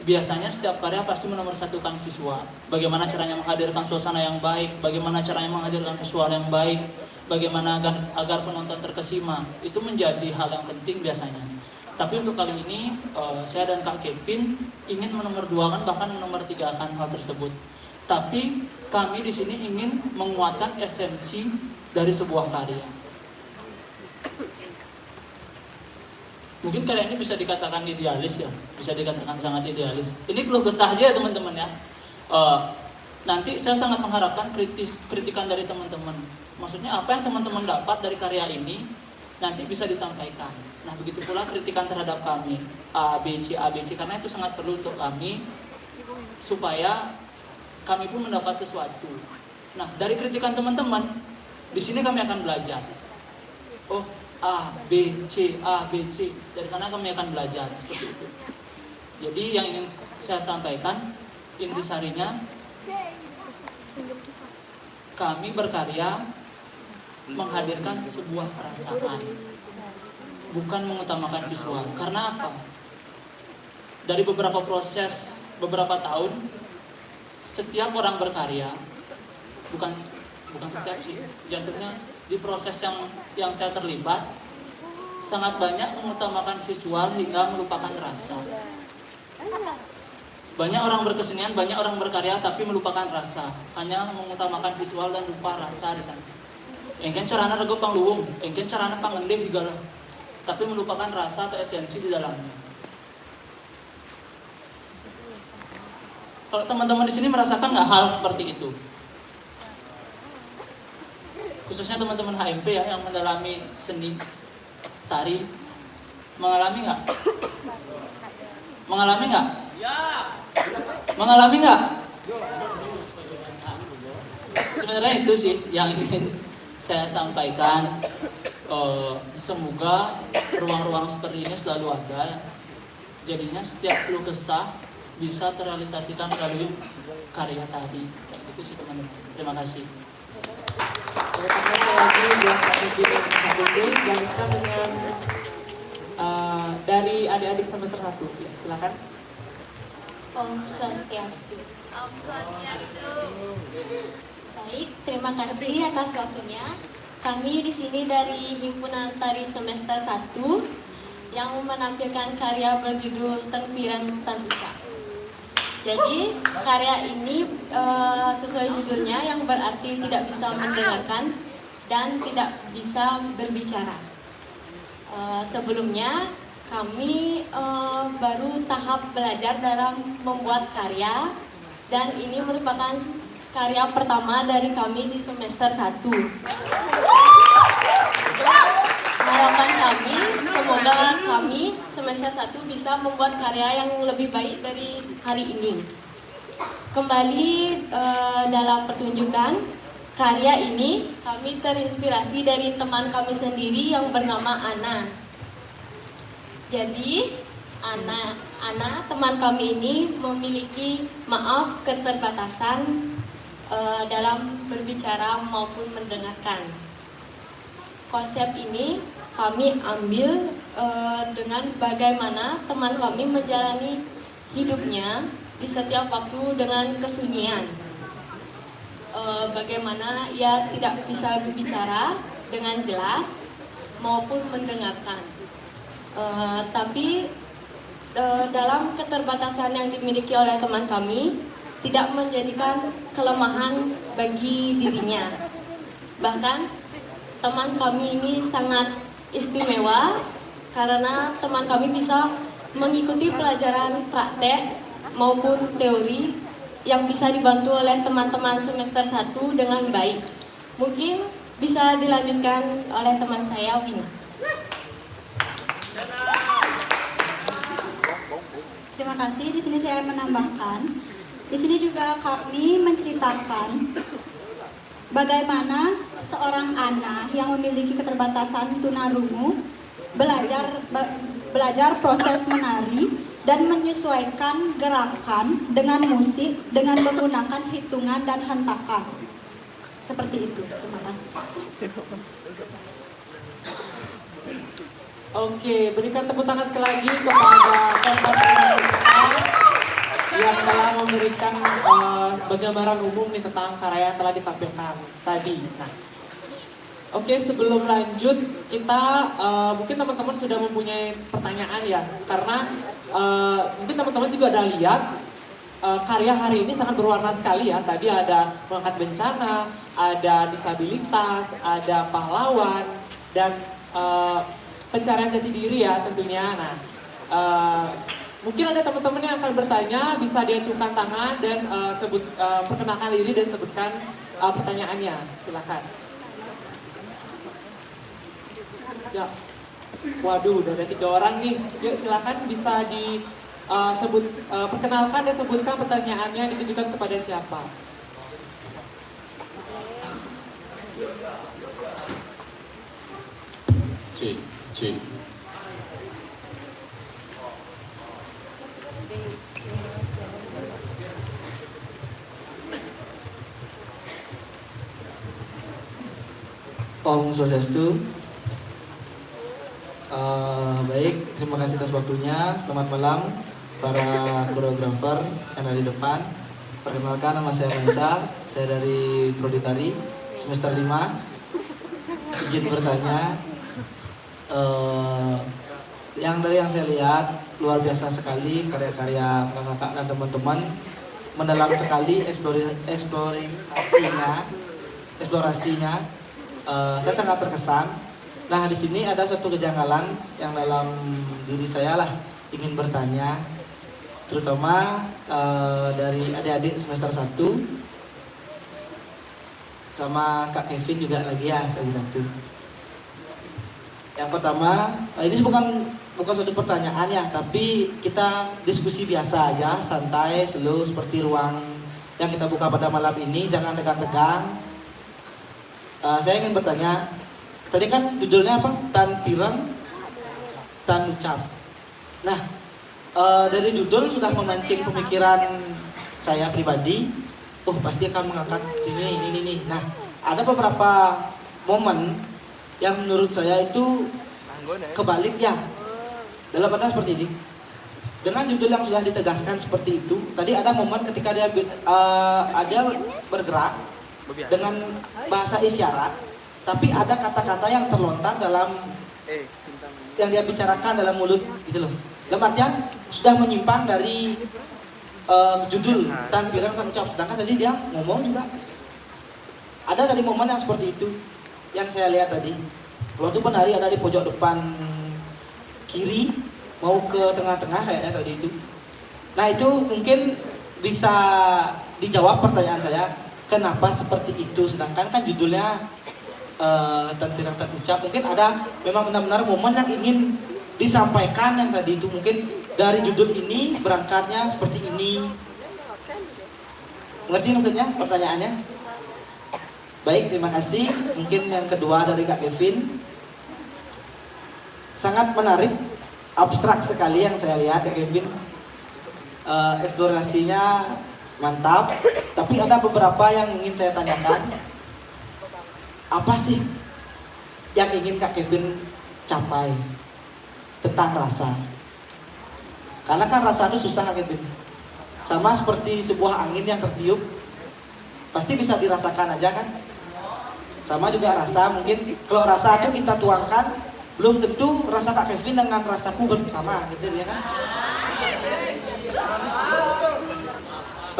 Biasanya setiap karya pasti menomor 1 kan visual. Bagaimana caranya menghadirkan suasana yang baik, bagaimana caranya menghadirkan visual yang baik, bagaimana agar penonton terkesima, itu menjadi hal yang penting biasanya. Tapi untuk kali ini saya dan Kak Kevin ingin menomor 2 kan, bahkan menomor 3 kan hal tersebut. Tapi kami di sini ingin menguatkan esensi dari sebuah karya. Mungkin karya ini bisa dikatakan idealis ya, bisa dikatakan sangat idealis. Ini keluh kesah aja ya teman-teman ya. Nanti saya sangat mengharapkan kritikan dari teman-teman. Maksudnya apa yang teman-teman dapat dari karya ini nanti bisa disampaikan. Nah begitu pula kritikan terhadap kami A, B, C, karena itu sangat perlu untuk kami supaya kami pun mendapat sesuatu. Nah, dari kritikan teman-teman, di sini kami akan belajar. Oh, A, B, C. Dari sana kami akan belajar seperti itu. Jadi yang ingin saya sampaikan, intisarinya, kami berkarya menghadirkan sebuah perasaan, bukan mengutamakan visual. Karena apa? Dari beberapa proses, beberapa tahun, setiap orang berkarya, bukan setiap sih, jatuhnya di proses yang saya terlibat, sangat banyak mengutamakan visual hingga melupakan rasa. Banyak orang berkesenian, banyak orang berkarya tapi melupakan rasa, hanya mengutamakan visual dan lupa rasa di sana. Engken carana rego pangluwung, engken carana pangendeh digala, tapi melupakan rasa atau esensi di dalamnya. Kalau teman-teman di sini merasakan nggak hal seperti itu? Khususnya teman-teman HMP ya yang mendalami seni tari, mengalami nggak? Mengalami nggak? Mengalami nggak? Sebenarnya itu sih yang ingin saya sampaikan. Semoga ruang-ruang seperti ini selalu ada. Jadinya setiap keluh kesah bisa terrealisasikan melalui karya tadi. Kayak gitu sih teman-teman. Terima kasih. Terima kasih lagi buat Pak Niki dan Pak Budi. Dan kita dengan dari adik-adik semester 1. Ya, silakan. Om Swastiastu. Om Swastiastu. Baik, terima kasih atas waktunya. Kami di sini dari Himpunan Tari Semester 1 yang menampilkan karya berjudul Tempiran Tan Ucap. Jadi karya ini sesuai judulnya yang berarti tidak bisa mendengarkan dan tidak bisa berbicara. Sebelumnya kami baru tahap belajar dalam membuat karya dan ini merupakan karya pertama dari kami di semester 1. Harapan kami, semoga kami semester 1 bisa membuat karya yang lebih baik dari hari ini. Kembali dalam pertunjukan karya ini, kami terinspirasi dari teman kami sendiri yang bernama Ana. Jadi, Ana teman kami ini memiliki keterbatasan dalam berbicara maupun mendengarkan. Konsep ini kami ambil dengan bagaimana teman kami menjalani hidupnya di setiap waktu dengan kesunyian. Bagaimana ia tidak bisa berbicara dengan jelas maupun mendengarkan. Tapi dalam keterbatasan yang dimiliki oleh teman kami tidak menjadikan kelemahan bagi dirinya. Bahkan teman kami ini sangat istimewa karena teman kami bisa mengikuti pelajaran praktek maupun teori yang bisa dibantu oleh teman-teman semester 1 dengan baik. Mungkin bisa dilanjutkan oleh teman saya, Wina. Terima kasih. Di sini saya menambahkan, di sini juga kami menceritakan bagaimana seorang anak yang memiliki keterbatasan tunarungu belajar proses menari dan menyesuaikan gerakan dengan musik dengan menggunakan hitungan dan hentakan. Seperti itu. Terima kasih. Oke, berikan tepuk tangan sekali lagi kepada teman-teman yang telah memberikan sebagai gambaran umum nih tentang karya yang telah ditampilkan tadi. Nah, oke, sebelum lanjut kita mungkin teman-teman sudah mempunyai pertanyaan ya, karena mungkin teman-teman juga ada lihat karya hari ini sangat berwarna sekali ya. Tadi ada mengangkat bencana, ada disabilitas, ada pahlawan dan pencarian jati diri ya tentunya. Nah, mungkin ada teman-teman yang akan bertanya, bisa diajukan tangan dan perkenalkan diri dan sebutkan pertanyaannya. Silakan. Ya, waduh, udah ada 3 orang nih. Yuk silakan bisa perkenalkan dan sebutkan pertanyaannya ditujukan kepada siapa. Cik. Om Swastiastu. Baik, terima kasih atas waktunya. Selamat malam para koreografer yang ada di depan. Perkenalkan, nama saya Rensa. Saya dari Prodi Tari semester 5. Izin bertanya, yang saya lihat luar biasa sekali karya-karya kakak-kakak dan teman-teman, mendalam sekali eksplorasinya. Saya sangat terkesan. Nah, di sini ada suatu kejanggalan yang dalam diri saya lah ingin bertanya. terutama dari adik-adik semester 1 sama Kak Kevin juga lagi satu. Yang pertama, ini bukan suatu pertanyaan ya, tapi kita diskusi biasa aja, santai, slow, seperti ruang yang kita buka pada malam ini, jangan tegang-tegang. Saya ingin bertanya, tadi kan judulnya apa? Tan Pirang, Tan Ucap. Nah, dari judul sudah memancing pemikiran saya pribadi, pasti akan mengangkat ini. Nah, ada beberapa momen yang menurut saya itu kebalik ya. Dalam artian seperti ini. Dengan judul yang sudah ditegaskan seperti itu, tadi ada momen ketika dia ada bergerak dengan bahasa isyarat, tapi ada kata-kata yang terlontar dalam yang dia bicarakan dalam mulut gitu loh. Dalam artian sudah menyimpang dari judul Tan Pirang Tan Ucap, sedangkan tadi dia ngomong juga. Ada tadi momen yang seperti itu yang saya lihat tadi. Waktu penari ada di pojok depan kiri mau ke tengah-tengah kayaknya tadi itu. Nah, itu mungkin bisa dijawab pertanyaan saya, kenapa seperti itu, sedangkan kan judulnya Tan Pirang Tan Ucap. Mungkin ada memang benar-benar momen yang ingin disampaikan yang tadi itu, mungkin dari judul ini berangkatnya seperti ini. Mengerti maksudnya pertanyaannya? Baik, terima kasih. Mungkin yang kedua dari Kak Kevin, sangat menarik, abstrak sekali yang saya lihat Kak Kevin. Eksplorasinya mantap, tapi ada beberapa yang ingin saya tanyakan. Apa sih yang ingin Kak Kevin capai tentang rasa? Karena kan rasa itu susah Kak Kevin. Sama seperti sebuah angin yang tertiup, pasti bisa dirasakan aja kan? Sama juga rasa, mungkin kalau rasa itu kita tuangkan, belum tentu rasa Kak Kevin dengan rasaku bersama gitu ya kan?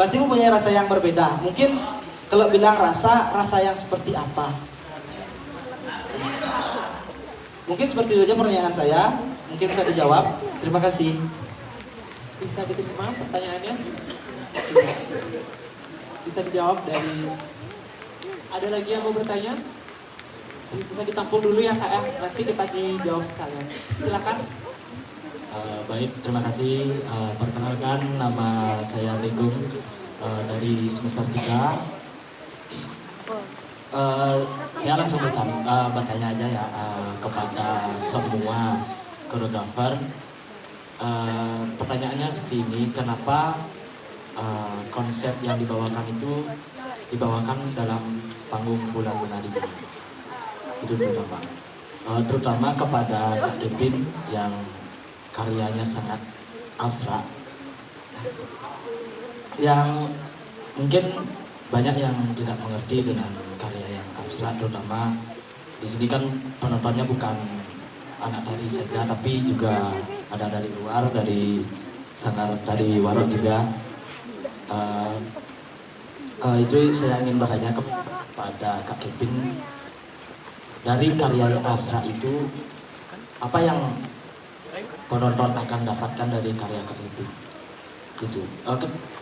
Pasti mempunyai rasa yang berbeda. Mungkin kalau bilang rasa yang seperti apa? Mungkin seperti itu aja pertanyaan saya. Mungkin bisa dijawab. Terima kasih. Bisa diterima pertanyaannya? Bisa dijawab dari... Ada lagi yang mau bertanya? Bisa ditampung dulu ya Kak ya, nanti kita dijawab sekalian. Silakan. Baik, terima kasih. Perkenalkan, nama saya Tegung dari semester 3. Saya langsung bertanya aja ya kepada semua koreografer. Pertanyaannya seperti ini, kenapa konsep yang dibawakan itu dibawakan dalam panggung bulan menari ini? Itu pertama. Terutama kepada Kak Kevin yang karyanya sangat abstrak, yang mungkin banyak yang tidak mengerti dengan karya yang abstrak, terutama di sini kan penontonnya bukan anak tari saja, tapi juga ada dari luar, dari Sanggar Tari Warok juga. Itu saya ingin bertanya kepada Kak Kevin, dari karya yang abstrak itu apa yang penonton akan dapatkan dari karya Kak Kevin? Gitu.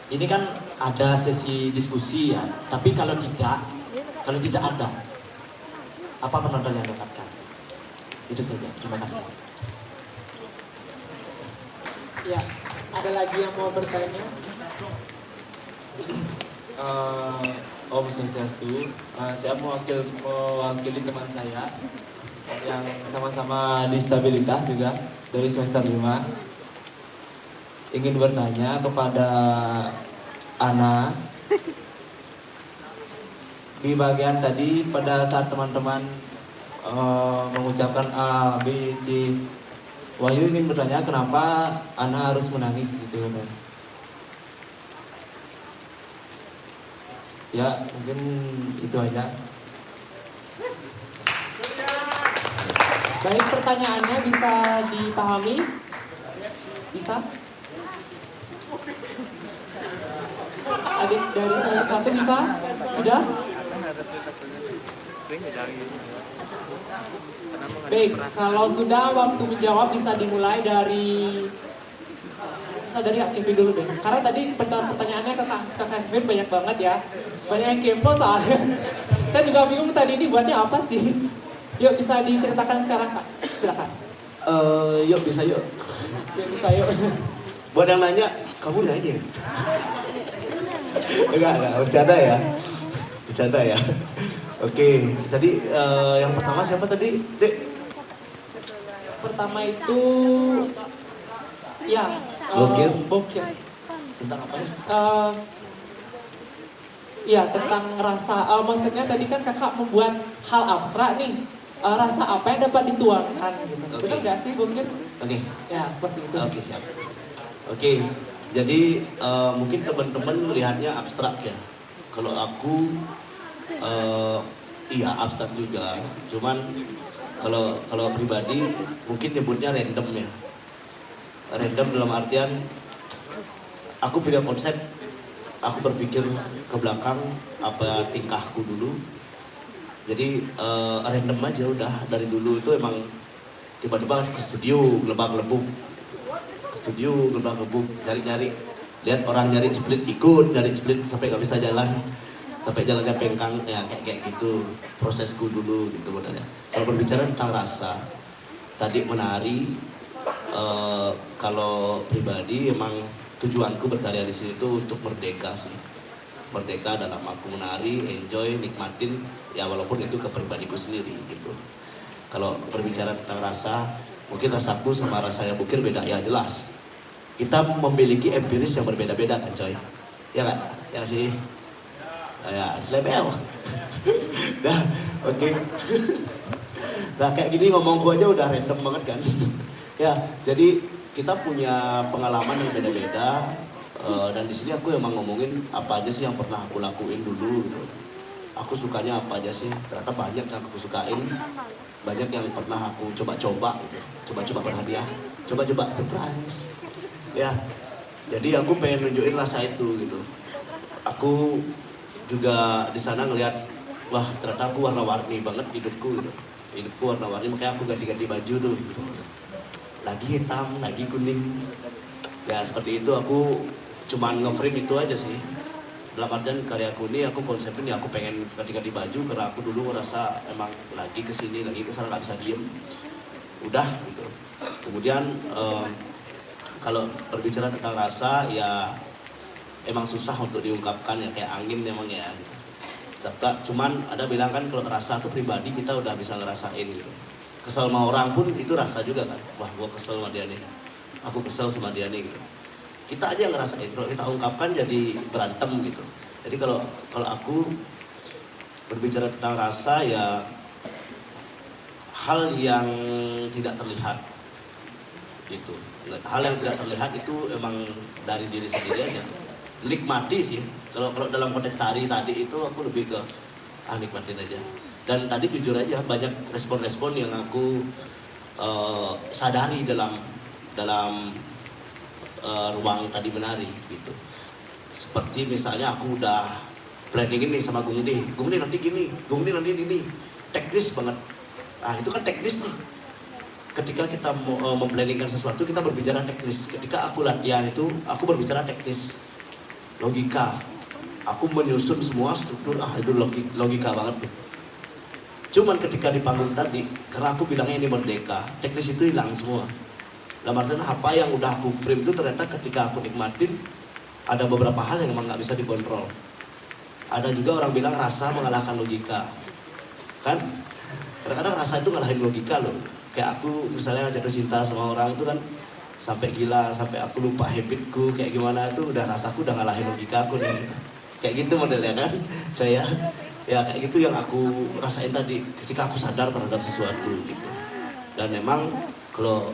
Ini kan ada sesi diskusi ya, tapi kalau tidak ada, apa penonton yang dapatkan? Itu saja. Terima kasih. Ya, ada lagi yang mau bertanya? Om Swastiastu, saya mewakili teman saya yang sama-sama disabilitas juga dari semester 5. Ingin bertanya kepada Ana, di bagian tadi pada saat teman-teman mengucapkan A, B, C, Wahyu ingin bertanya kenapa Ana harus menangis gitu kan? Ya, mungkin itu aja. Baik, pertanyaannya bisa dipahami? Bisa? Adik dari semester 1 bisa? Sudah? Baik, kalau sudah waktu menjawab bisa dimulai dari Bisa dari Kak Kevin dulu deh. Karena tadi pertanyaannya ke Kak Kevin banyak banget ya. Banyak yang kepo soalnya. Saya juga bingung tadi ini buatnya apa sih. Yuk bisa diceritakan sekarang Kak. Silakan. Yuk bisa yuk. Yuk bisa yuk. Buat yang nanya, kamu nanya. Enggak, bercanda ya. Bercanda ya. Oke, tadi yang pertama siapa tadi, Dek? Pertama itu ya bokir. Tentang apa ya? Iya, tentang rasa, maksudnya tadi kan kakak membuat hal abstrak nih. Rasa apa yang dapat dituangkan gitu. Benar gak sih Bokir? Oke. Ya, seperti itu. Oke, siap. Oke, jadi mungkin teman-teman melihatnya abstrak ya. Kalau aku, iya abstrak juga. Cuman kalau pribadi mungkin nyebutnya random ya. Random dalam artian aku punya konsep, aku berpikir ke belakang apa tingkahku dulu. Jadi random aja udah dari dulu itu emang tiba-tiba ke studio gelembang-gelembung. Ke studio gelembang-gelembung, nyari-nyari. Lihat orang nyari split ikut, nyari split sampai gak bisa jalan. Sampai jalannya pengkang, ya kayak gitu. Prosesku dulu gitu modalnya. Kalau berbicara tentang rasa, tadi menari, kalau pribadi emang tujuanku berkarya di sini itu untuk merdeka sih. Merdeka dalam aku menari, enjoy, nikmatin, ya walaupun itu ke pribadiku sendiri gitu. Kalau berbicara tentang rasa, mungkin rasaku sama rasanya Bukir beda, ya jelas. Kita memiliki empiris yang berbeda-beda kan coy. Ya kan? Ya sih. Ya, selebel. Dah, oke. Nah kayak gini ngomongku aja udah random banget kan. Ya, jadi kita punya pengalaman yang beda-beda. Dan di sini aku emang ngomongin apa aja sih yang pernah aku lakuin dulu gitu. Aku sukanya apa aja sih, ternyata banyak yang aku sukain. Banyak yang pernah aku coba-coba gitu. Coba-coba berhadiah, coba-coba surprise. Ya, jadi aku pengen nunjukin rasa itu gitu. Aku juga di sana ngelihat, wah ternyata aku warna-warni banget hidupku gitu. Hidupku warna-warni, makanya aku ganti-ganti baju tuh gitu. Lagi hitam, lagi kuning. Ya seperti itu, aku cuman nge-frame itu aja sih. Dalam artian karyaku ini aku konsepin ya aku pengen ganti-ganti baju karena aku dulu ngerasa emang lagi kesini, lagi kesana gak bisa diem. Udah gitu. Kemudian kalau berbicara tentang rasa ya emang susah untuk diungkapkan ya kayak angin memang ya. Cuman ada bilang kan kalau rasa tuh pribadi kita udah bisa ngerasain gitu. Kesel sama orang pun itu rasa juga kan. Wah gua kesel sama dia nih. Aku kesel sama dia nih gitu. Kita aja yang ngerasain, kalau kita ungkapkan jadi berantem gitu. Jadi kalau aku berbicara tentang rasa ya hal yang tidak terlihat gitu. Hal yang tidak terlihat itu emang dari diri sendiri aja. Nikmati sih. Kalau dalam konteks tari tadi itu aku lebih ke nikmatin aja. Dan tadi jujur aja banyak respon-respon yang aku sadari dalam ruang tadi menari gitu. Seperti misalnya aku udah planning ini sama Gung Nih nanti gini, Gung Nih nanti gini, teknis banget. Nah itu kan teknis nih. Ketika kita memplanningkan sesuatu kita berbicara teknis. Ketika aku latihan itu aku berbicara teknis, logika. Aku menyusun semua struktur, itu logika banget tuh. Cuman ketika di panggung tadi, karena aku bilangnya ini merdeka, teknis itu hilang semua. Dalam artian apa yang udah aku frame itu ternyata ketika aku nikmatin ada beberapa hal yang emang gak bisa dikontrol. Ada juga orang bilang rasa mengalahkan logika. Kan? Kadang-kadang rasa itu ngalahin logika loh. Kayak aku misalnya jatuh cinta sama orang itu kan sampai gila, sampai aku lupa habitku kayak gimana itu udah rasaku udah ngalahin logika aku nih. Kayak gitu modelnya kan, coy ya. Ya kayak gitu yang aku rasain tadi ketika aku sadar terhadap sesuatu gitu. Dan memang kalau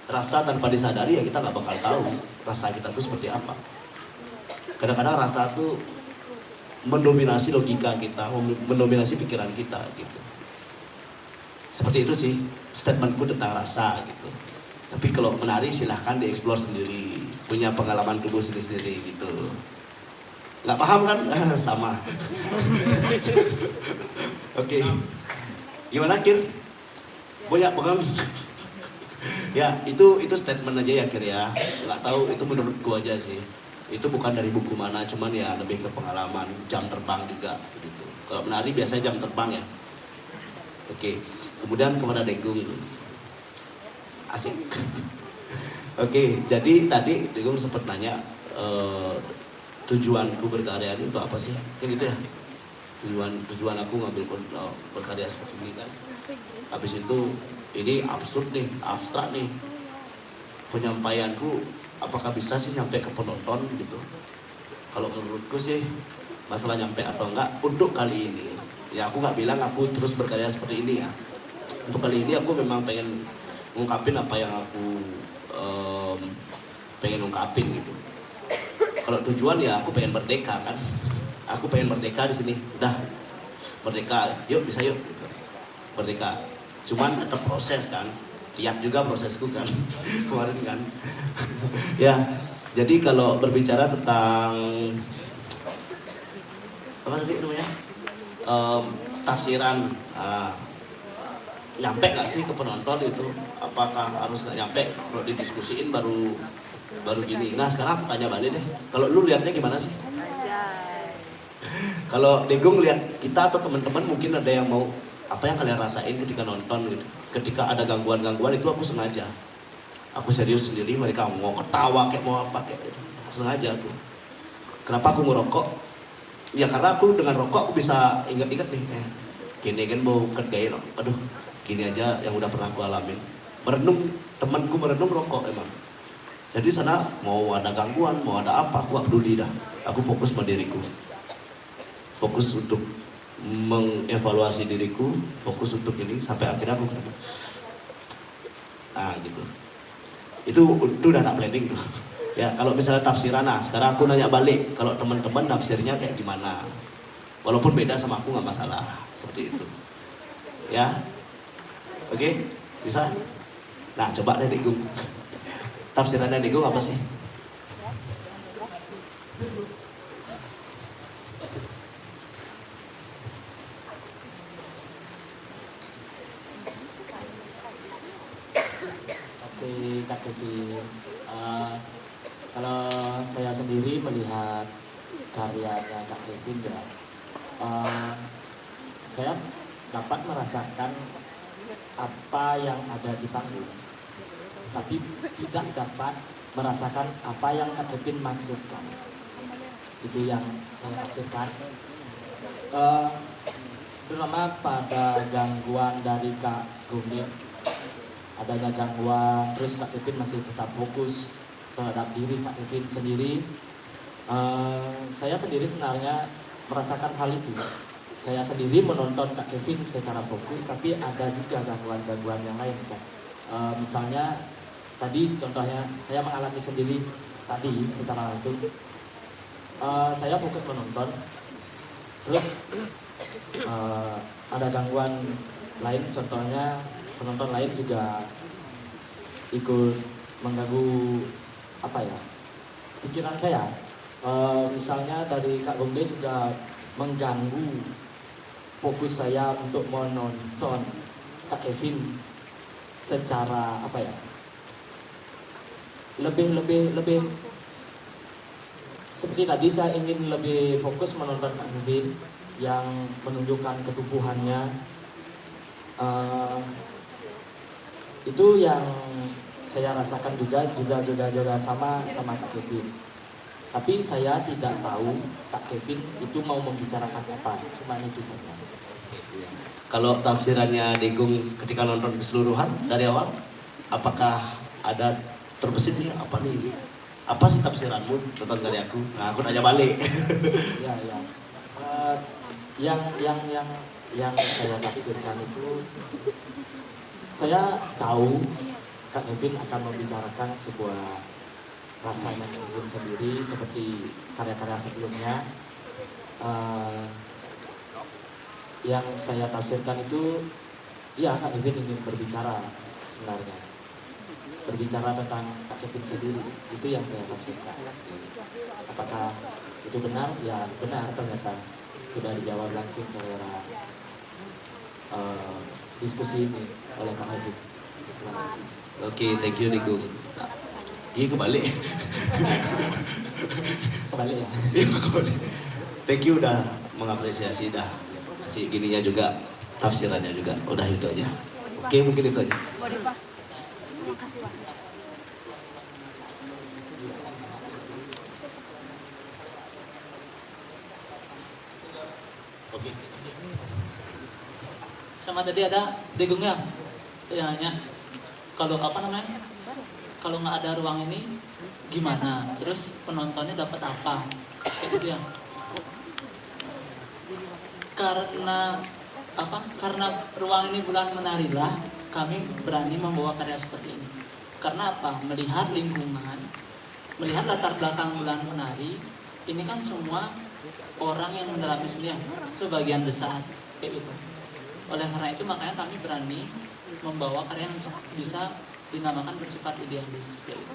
rasa tanpa disadari ya kita nggak bakal tahu rasa kita tuh seperti apa. Kadang-kadang rasa tuh mendominasi logika kita, mendominasi pikiran kita gitu. Seperti itu sih statementku tentang rasa gitu. Tapi kalau menari silahkan dieksplor sendiri, punya pengalaman tubuh sendiri gitu. Nggak paham kan? Sama. Oke. Gimana Kir? Banyak banget. Ya, itu statement aja ya Kir ya. Nggak tahu, itu menurutku aja sih. Itu bukan dari buku mana, cuman ya lebih ke pengalaman, jam terbang juga gitu. Kalau menari biasanya jam terbang ya. Oke, kemudian kepada Degung. Asik. Oke, jadi tadi Degung sempat nanya tujuanku berkarya itu apa sih? Kan gitu ya. Tujuan aku ngambil berkarya seperti ini kan. Habis itu ini absurd nih, abstrak nih. Penyampaianku apakah bisa sih nyampe ke penonton gitu? Kalau menurutku sih masalah nyampe atau enggak untuk kali ini. Ya aku nggak bilang aku terus berkarya seperti ini ya. Untuk kali ini aku memang pengen ngungkapin apa yang aku pengen ungkapin gitu. Kalau tujuan ya aku pengen merdeka kan. Aku pengen merdeka di sini. Udah merdeka, yuk bisa yuk. Gitu. Merdeka. Cuman ada proses kan. Lihat juga prosesku kan kemarin kan. Ya, jadi kalau berbicara tentang apa tadi namanya tafsiran, nyampe nggak sih ke penonton itu? Apakah harus nggak nyampe? Kalau didiskusiin baru gini. Nah sekarang aku tanya balik deh. Kalau lu lihatnya gimana sih? Kalau Degung lihat kita atau teman-teman mungkin ada yang mau apa yang kalian rasain ketika nonton gitu. Ketika ada gangguan-gangguan itu aku sengaja. Aku serius sendiri, mereka mau ketawa kayak mau apa kayak gitu. Aku sengaja aku. Kenapa aku ngerokok? Ya karena aku dengan rokok aku bisa ingat-ingat nih. Gini kan mau kerjain, aduh gini aja yang udah pernah aku alamin. Merenung, temanku merenung rokok emang. Jadi sana mau ada gangguan, mau ada apa, aku gak peduli dah. Aku fokus pada diriku. Fokus untuk mengevaluasi diriku, fokus untuk ini sampai akhirnya aku ketemu. Nah gitu. Itu udah tak planning tuh. Ya kalau misalnya tafsiran, nah sekarang aku nanya balik, kalau teman-teman tafsirnya kayak gimana? Walaupun beda sama aku nggak masalah, seperti itu. Ya, oke, bisa? Nah coba deh Degung. Tafsirannya Degung apa sih? Oke, Kak Kevin. Kalau saya sendiri melihat karyanya Kak Kevin ya, saya dapat merasakan apa yang ada di panggung, tapi tidak dapat merasakan apa yang Kak Kevin maksudkan. Itu yang saya maksudkan. Terutama pada gangguan dari Kak Gumi, adanya gangguan, terus Kak Kevin masih tetap fokus terhadap diri Kak Kevin sendiri. Saya sendiri sebenarnya merasakan hal itu. Saya sendiri menonton Kak Kevin secara fokus, tapi ada juga gangguan-gangguan yang lain kan. Misalnya tadi contohnya saya mengalami sendiri tadi secara langsung. Saya fokus menonton, terus ada gangguan lain, contohnya penonton lain juga ikut mengganggu apa ya pikiran saya. Misalnya dari Kak Gombe juga mengganggu fokus saya untuk menonton Kak Kevin secara apa ya lebih seperti tadi saya ingin lebih fokus menonton Kak Kevin yang menunjukkan ketubuhannya. Itu yang saya rasakan juga sama Kak Kevin. Tapi saya tidak tahu Kak Kevin itu mau membicarakan apa, cuma itu saja. Kalau tafsirannya Degung ketika nonton keseluruhan dari awal, apakah ada terbesit nih apa nih? Apa sih tafsiranmu tentang karyaku? Nah aku tanya balik. Ya. Yang saya tafsirkan itu, saya tahu Kak Kevin akan membicarakan sebuah rasanya Kevin sendiri seperti karya-karya sebelumnya. Yang saya tafsirkan itu, ya Kak Kevin ingin berbicara sebenarnya. Berbicara tentang Kak Kevin sendiri, itu yang saya tafsirkan. Apakah itu benar? Ya benar, ternyata sudah dijawab langsung secara diskusi ini oleh Kak Kevin. Oke, thank you Nikum. Iya kebalik. Kembali ya. Iya kebalik. Thank you udah mengapresiasi, dah kasih gininya juga, tafsirannya juga. Udah itu aja. Oke, mungkin itu aja. Boleh Pak. Terima kasih Pak. Oke. Sama tadi ada degungnya. Tanya kalau apa namanya? Kalau nggak ada ruang ini gimana? Terus penontonnya dapat apa? Kayak gitu ya. Karena apa? Karena ruang ini bulan menarilah, kami berani membawa karya seperti ini. Karena apa? Melihat lingkungan, melihat latar belakang bulan menari, ini kan semua orang yang mendalami seni sebagian besar kayak gitu. Oleh karena itu makanya kami berani membawa karya yang bisa dinamakan bersifat idealis kayak gitu.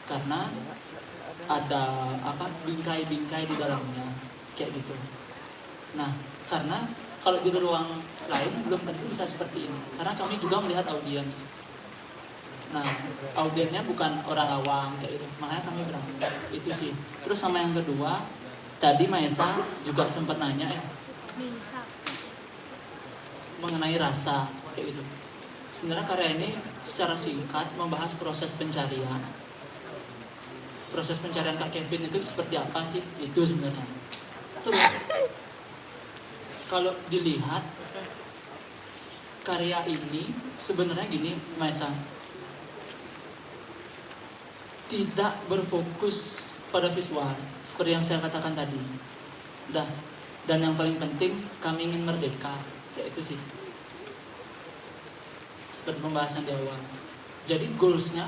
Karena ada apa bingkai-bingkai di dalamnya kayak gitu. Nah, karena kalau di ruang lain belum tentu bisa seperti ini. Karena kami juga melihat audien. Nah, audiennya bukan orang awam kayak gitu. Makanya kami berani. Itu sih. Terus sama yang kedua, tadi Maesa juga sempat nanya ya mengenai rasa kayak gitu. Sebenarnya karya ini secara singkat membahas proses pencarian. Proses pencarian Kak Kevin itu seperti apa sih? Itu sebenarnya. Terus kalau dilihat karya ini sebenarnya gini, Maesa, tidak berfokus pada visual seperti yang saya katakan tadi. Dan yang paling penting kami ingin merdeka, yaitu sih seperti pembahasan di awal. Jadi goalsnya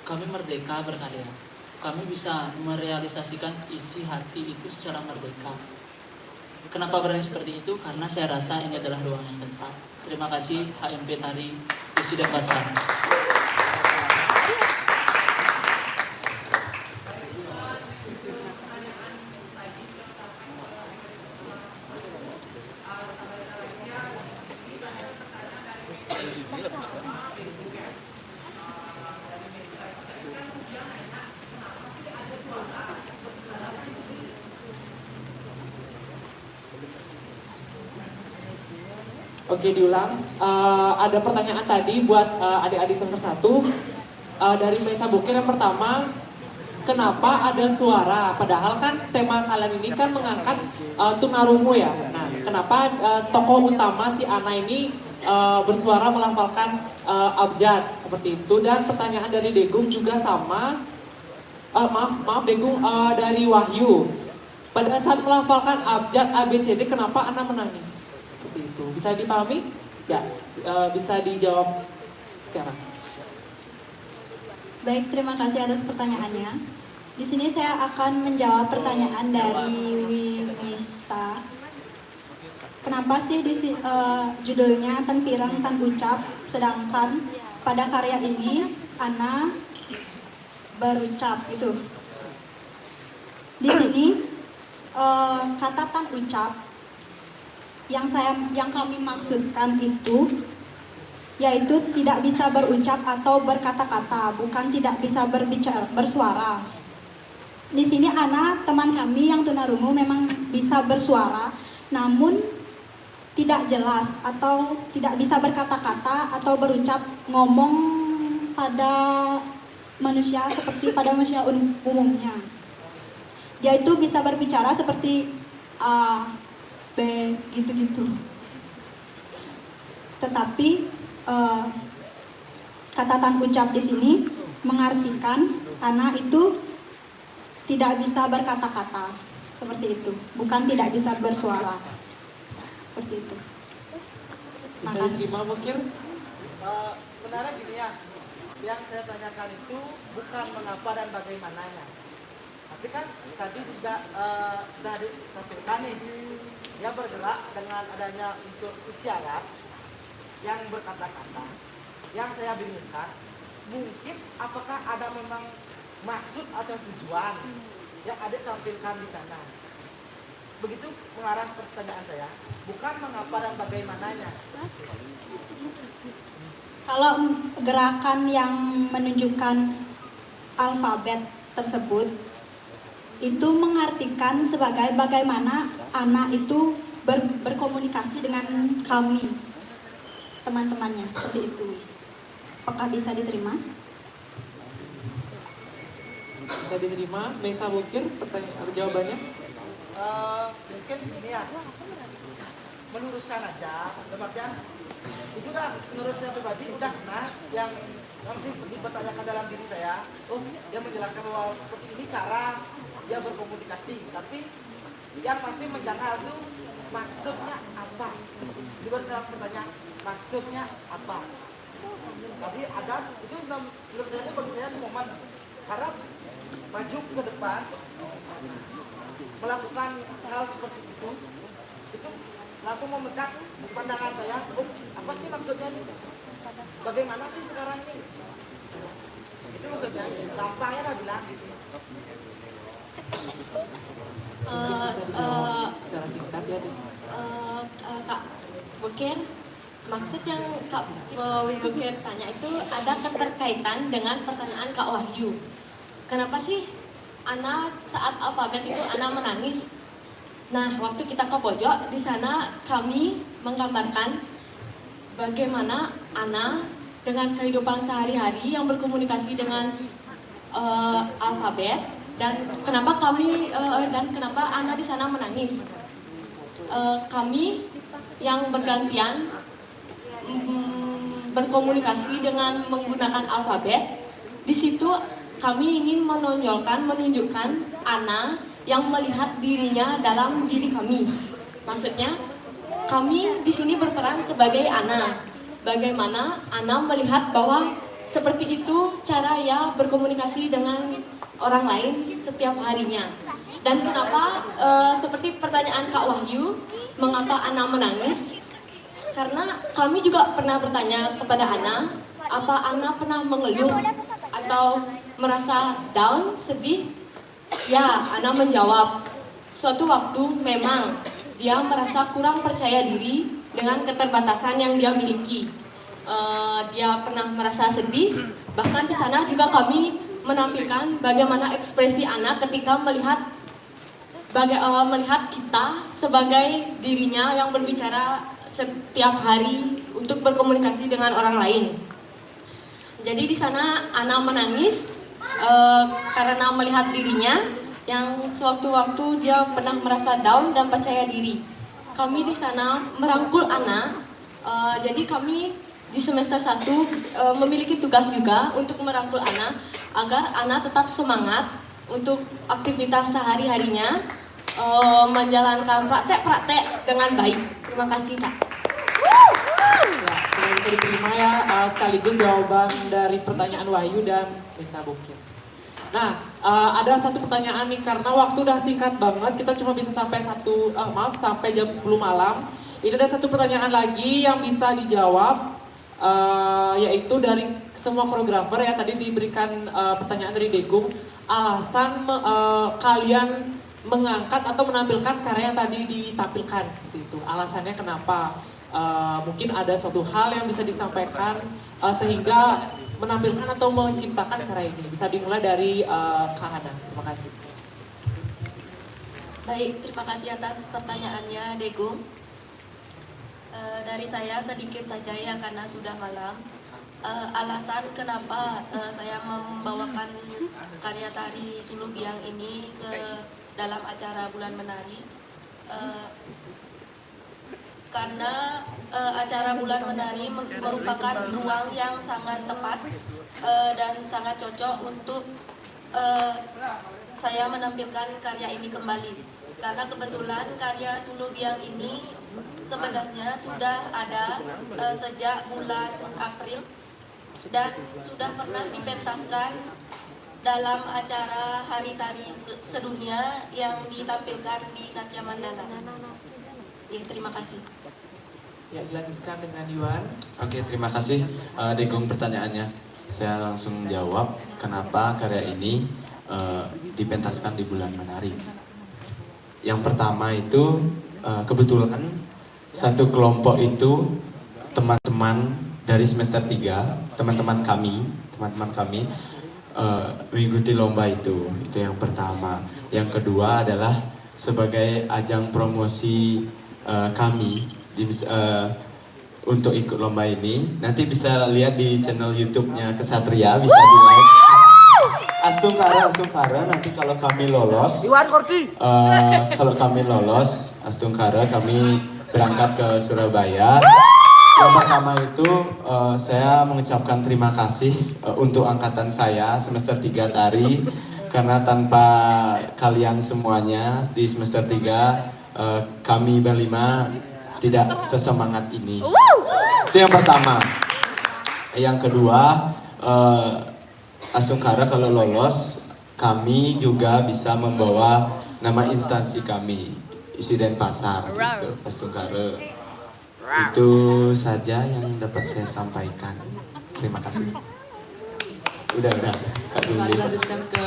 kami merdeka berkarya. Kami bisa merealisasikan isi hati itu secara merdeka. Kenapa berani seperti itu? Karena saya rasa ini adalah ruang yang tepat. Terima kasih HMP Tari Isi dan Pasar. Oke, diulang. Ada pertanyaan tadi buat adik-adik semester 1 dari Maesa Bukir. Yang pertama, kenapa ada suara? Padahal kan tema kalian ini kan mengangkat tunarungu ya. Nah, kenapa tokoh utama si Ana ini bersuara melafalkan abjad seperti itu? Dan pertanyaan dari Degung juga sama. Maaf Degung, dari Wahyu. Pada saat melafalkan abjad ABCD, kenapa Ana menangis? Seperti itu. Bisa dipahami? Ya, bisa dijawab sekarang. Baik, terima kasih atas pertanyaannya. Di sini saya akan menjawab pertanyaan dari Wimisa. Kenapa sih judulnya Tan Pirang Tan Ucap, sedangkan pada karya ini Ana berucap itu. Di sini kata tan ucap yang kami maksudkan itu yaitu tidak bisa berucap atau berkata-kata, bukan tidak bisa bersuara. Di sini Ana, teman kami yang tunarungu memang bisa bersuara, namun tidak jelas atau tidak bisa berkata-kata atau berucap ngomong pada manusia seperti pada manusia umumnya. Dia itu bisa berbicara seperti A, B, gitu-gitu. Tetapi kata tan ucap di sini mengartikan Ana itu tidak bisa berkata-kata, seperti itu. Bukan tidak bisa bersuara, seperti itu. Bisa diterima Bukir? Sebenarnya gini ya, yang saya tanyakan itu bukan mengapa dan bagaimananya. Tapi kan tadi juga sudah ditampilkan nih, dia bergerak dengan adanya unsur isyarat yang berkata-kata. Yang saya bingungkan, mungkin apakah ada memang maksud atau tujuan yang ada tampilkan di sana. Begitu mengarah pertanyaan saya, bukan mengapa dan bagaimananya. Kalau gerakan yang menunjukkan alfabet tersebut itu mengartikan sebagai bagaimana anak itu berkomunikasi dengan kami, teman-temannya, seperti itu. Apakah bisa diterima? Bisa diterima, Nesa Bukir, jawabannya? Mungkin ini ya, meluruskan aja, tempatnya itu udah menurut saya pribadi udah kena yang masih dipertanyakan dalam diri saya. Oh, dia menjelaskan bahwa seperti ini cara dia berkomunikasi, tapi yang masih menjangkau itu maksudnya apa? Dibuat dalam pertanyaan maksudnya apa? Tadi ada itu menurut saya bagi saya momen harap maju ke depan melakukan hal seperti itu langsung memecah pandangan saya. Oh, apa sih maksudnya nih? Bagaimana sih sekarang ini? Itu maksudnya gampangnya lah bilang gitu. Secara singkat ya. Kak Bukir, maksud yang Kak Bukir tanya itu ada keterkaitan dengan pertanyaan Kak Wahyu. Kenapa sih Ana saat alfabet itu Ana menangis? Nah, waktu kita ke pojok, di sana kami menggambarkan bagaimana Ana dengan kehidupan sehari-hari yang berkomunikasi dengan alfabet dan kenapa kenapa Ana di sana menangis. Kami yang bergantian berkomunikasi dengan menggunakan alfabet. Di situ kami ingin menunjukkan Ana yang melihat dirinya dalam diri kami. Maksudnya, kami di sini berperan sebagai Ana. Bagaimana Ana melihat bahwa seperti itu cara ya berkomunikasi dengan orang lain setiap harinya. Dan kenapa seperti pertanyaan Kak Wahyu, mengapa Ana menangis? Karena kami juga pernah bertanya kepada Ana, apa Ana pernah mengeluh atau merasa down, sedih? Ya, Ana menjawab, suatu waktu memang dia merasa kurang percaya diri dengan keterbatasan yang dia miliki. Dia pernah merasa sedih, bahkan di sana juga kami menampilkan bagaimana ekspresi Ana ketika melihat kita sebagai dirinya yang berbicara setiap hari untuk berkomunikasi dengan orang lain. Jadi di sana Ana menangis karena melihat dirinya yang sewaktu-waktu dia pernah merasa down dan percaya diri. Kami di sana merangkul Ana, jadi kami di semester 1 memiliki tugas juga untuk merangkul Ana agar Ana tetap semangat untuk aktivitas sehari-harinya, menjalankan praktek-praktek dengan baik. Terima kasih, Kak. Ya, bisa diterima ya, sekaligus jawaban dari pertanyaan Wahyu dan Nesa Bukir. Nah, ada satu pertanyaan nih, karena waktu udah singkat banget, kita cuma bisa sampai sampai jam 10 malam. Ini ada satu pertanyaan lagi yang bisa dijawab, yaitu dari semua koreografer ya. Tadi diberikan pertanyaan dari Degung, alasan kalian mengangkat atau menampilkan karya yang tadi ditampilkan seperti itu. Alasannya kenapa? Mungkin ada suatu hal yang bisa disampaikan sehingga menampilkan atau menciptakan karya ini. Bisa dimulai dari Kak Hana. Terima kasih. Baik, terima kasih atas pertanyaannya, Degung. Dari saya sedikit saja ya, karena sudah malam. Alasan kenapa saya membawakan karya tari Suluh Biang ini ke dalam acara Bulan Menari, karena acara Bulan Menari merupakan ruang yang sangat tepat dan sangat cocok untuk saya menampilkan karya ini kembali. Karena kebetulan karya Suluh Biang ini sebenarnya sudah ada sejak bulan April dan sudah pernah dipentaskan dalam acara Hari Tari Sedunia yang ditampilkan di Natya Mandala. Ya, terima kasih. Ya, dilanjutkan dengan Yuan. Oke, terima kasih Degung pertanyaannya. Saya langsung jawab kenapa karya ini dipentaskan di Bulan Menari. Yang pertama itu kebetulan satu kelompok itu teman-teman dari semester 3 teman-teman kami mengikuti lomba itu yang pertama. Yang kedua adalah sebagai ajang promosi kami untuk ikut lomba ini. Nanti bisa lihat di channel YouTube-nya Kesatria, bisa di like. Astungkara, nanti kalau kami lolos, Astungkara kami berangkat ke Surabaya. Yang pertama itu saya mengucapkan terima kasih untuk angkatan saya semester 3 tari, karena tanpa kalian semuanya di semester 3 kami berlima tidak sesemangat ini. Itu yang pertama. Yang kedua, Astungkara kalau lolos, kami juga bisa membawa nama instansi kami, Isi Denpasar gitu, Astungkara. Itu saja yang dapat saya sampaikan. Terima kasih. Udah. Kak Duli. Lanjutkan ke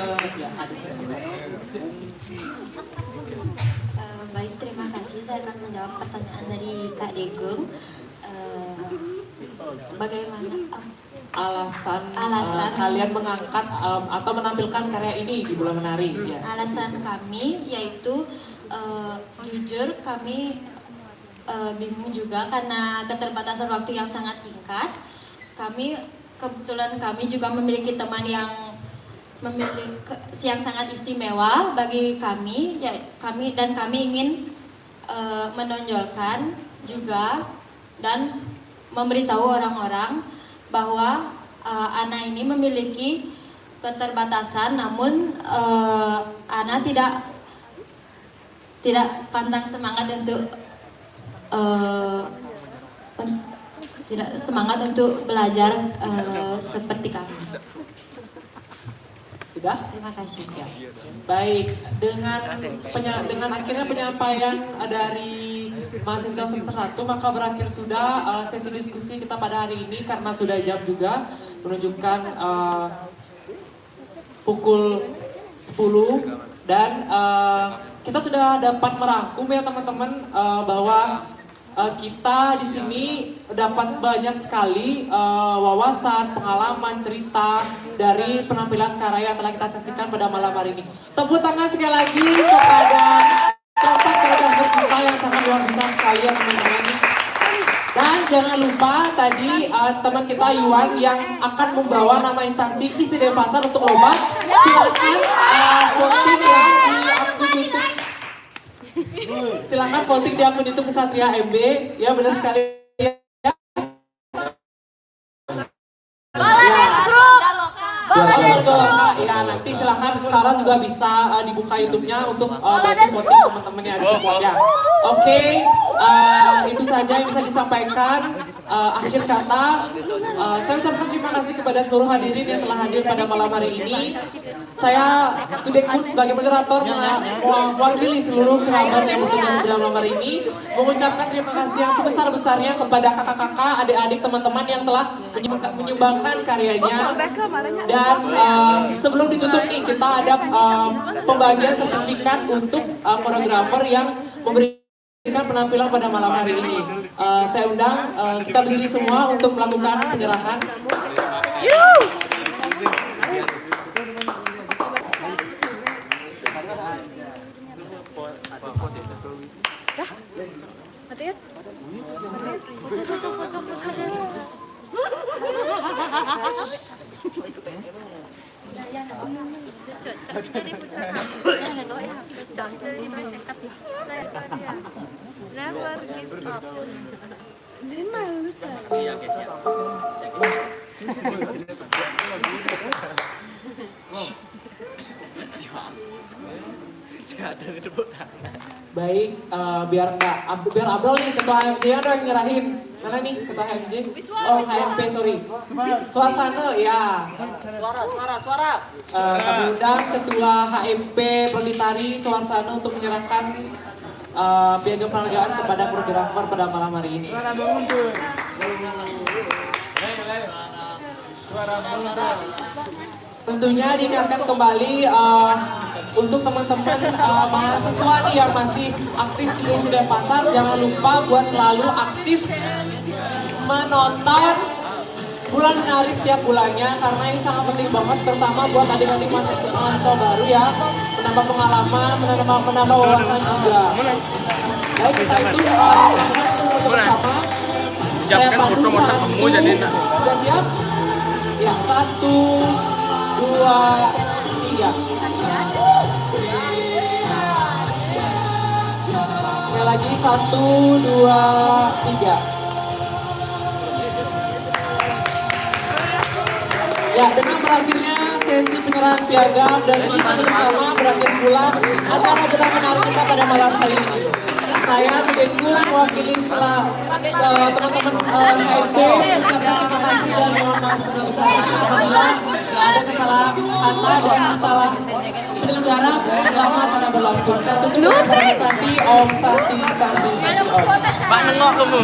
baik, terima kasih. Saya akan menjawab pertanyaan dari Kak Degung. Bagaimana alasan kalian mengangkat atau menampilkan karya ini di Bulan Menari? Ya. Alasan kami yaitu jujur kami bingung juga karena keterbatasan waktu yang sangat singkat. Kebetulan kami juga memiliki teman yang sangat istimewa bagi kami, kami ingin menonjolkan juga dan memberitahu orang-orang bahwa Ana ini memiliki keterbatasan, namun Ana tidak pantang semangat untuk belajar seperti kami. Sudah? Terima kasih. Ya. Baik, dengan akhirnya penyampaian dari mahasiswa semester 1, maka berakhir sudah sesi diskusi kita pada hari ini, karena sudah jam juga menunjukkan pukul 10 dan kita sudah dapat merangkum ya teman-teman bahwa kita di sini dapat banyak sekali wawasan, pengalaman, cerita dari penampilan karya yang telah kita saksikan pada malam hari ini. Tepuk tangan sekali lagi kepada keempat koreografer kita yang sangat luar biasa sekali ya teman-teman. Dan jangan lupa tadi teman kita Yuan yang akan membawa nama instansi Isi Denpasar untuk lomba. Silakan voting ya di akun YouTube. Silakan voting di akun YouTube Kesatria MB. Ya benar sekali ya. Ya nanti silakan sekarang juga bisa dibuka YouTube-nya untuk bantu voting teman-teman yang ada support ya. Oke, itu saja yang bisa disampaikan. Akhir kata, saya ucapkan terima kasih kepada seluruh hadirin yang telah hadir pada malam hari ini. Saya Tudekun sebagai moderator mewakili seluruh kerabat yang bertugas dalam malam hari ini, mengucapkan terima kasih yang sebesar-besarnya kepada kakak-kakak, adik-adik, teman-teman yang telah menyumbangkan karyanya. Dan sebelum ditutup nih, kita ada pembagian sertifikat untuk koreografer yang memberikan penampilan pada malam hari ini. Saya undang kita berdiri semua untuk melakukan penyerahan. Baik, biar Abrol nih ketua HMJ ada yang nyerahin. Mana nih ketua HMJ? Oh, HMP sorry. Suasana ya. Suara. Kami undang ketua HMP Prolitari Suasana untuk menyerahkan piagam penghargaan kepada koreografer pada malam hari ini. Tentunya diingatkan kembali untuk teman-teman mahasiswa nih yang masih aktif di Isi Denpasar, jangan lupa buat selalu aktif menonton bulan menari setiap bulannya karena ini sangat penting banget terutama buat adik-adik mahasiswa baru ya, menambah pengalaman, menambah wawasan juga. Baik, kita itu bersama. Saya pandu saat itu. Sudah siap? Ya, 1, 2, 3. Sekali lagi 1, 2, 3. Ya, dengan berakhirnya sesi penyerahan piagam dan sesi bersama berakhir pula acara benar menarik kita pada malam hari ini. Saya Tudengku mewakili teman-teman HMP mengucapkan terima kasih dan mohon maaf sebesar-besarnya apabila ada kesalahan kata dan masalah penyelenggara selama acara berlangsung. Saya tutup dengan Santi Om Santi Santi Santi Om. Pak nengok kamu.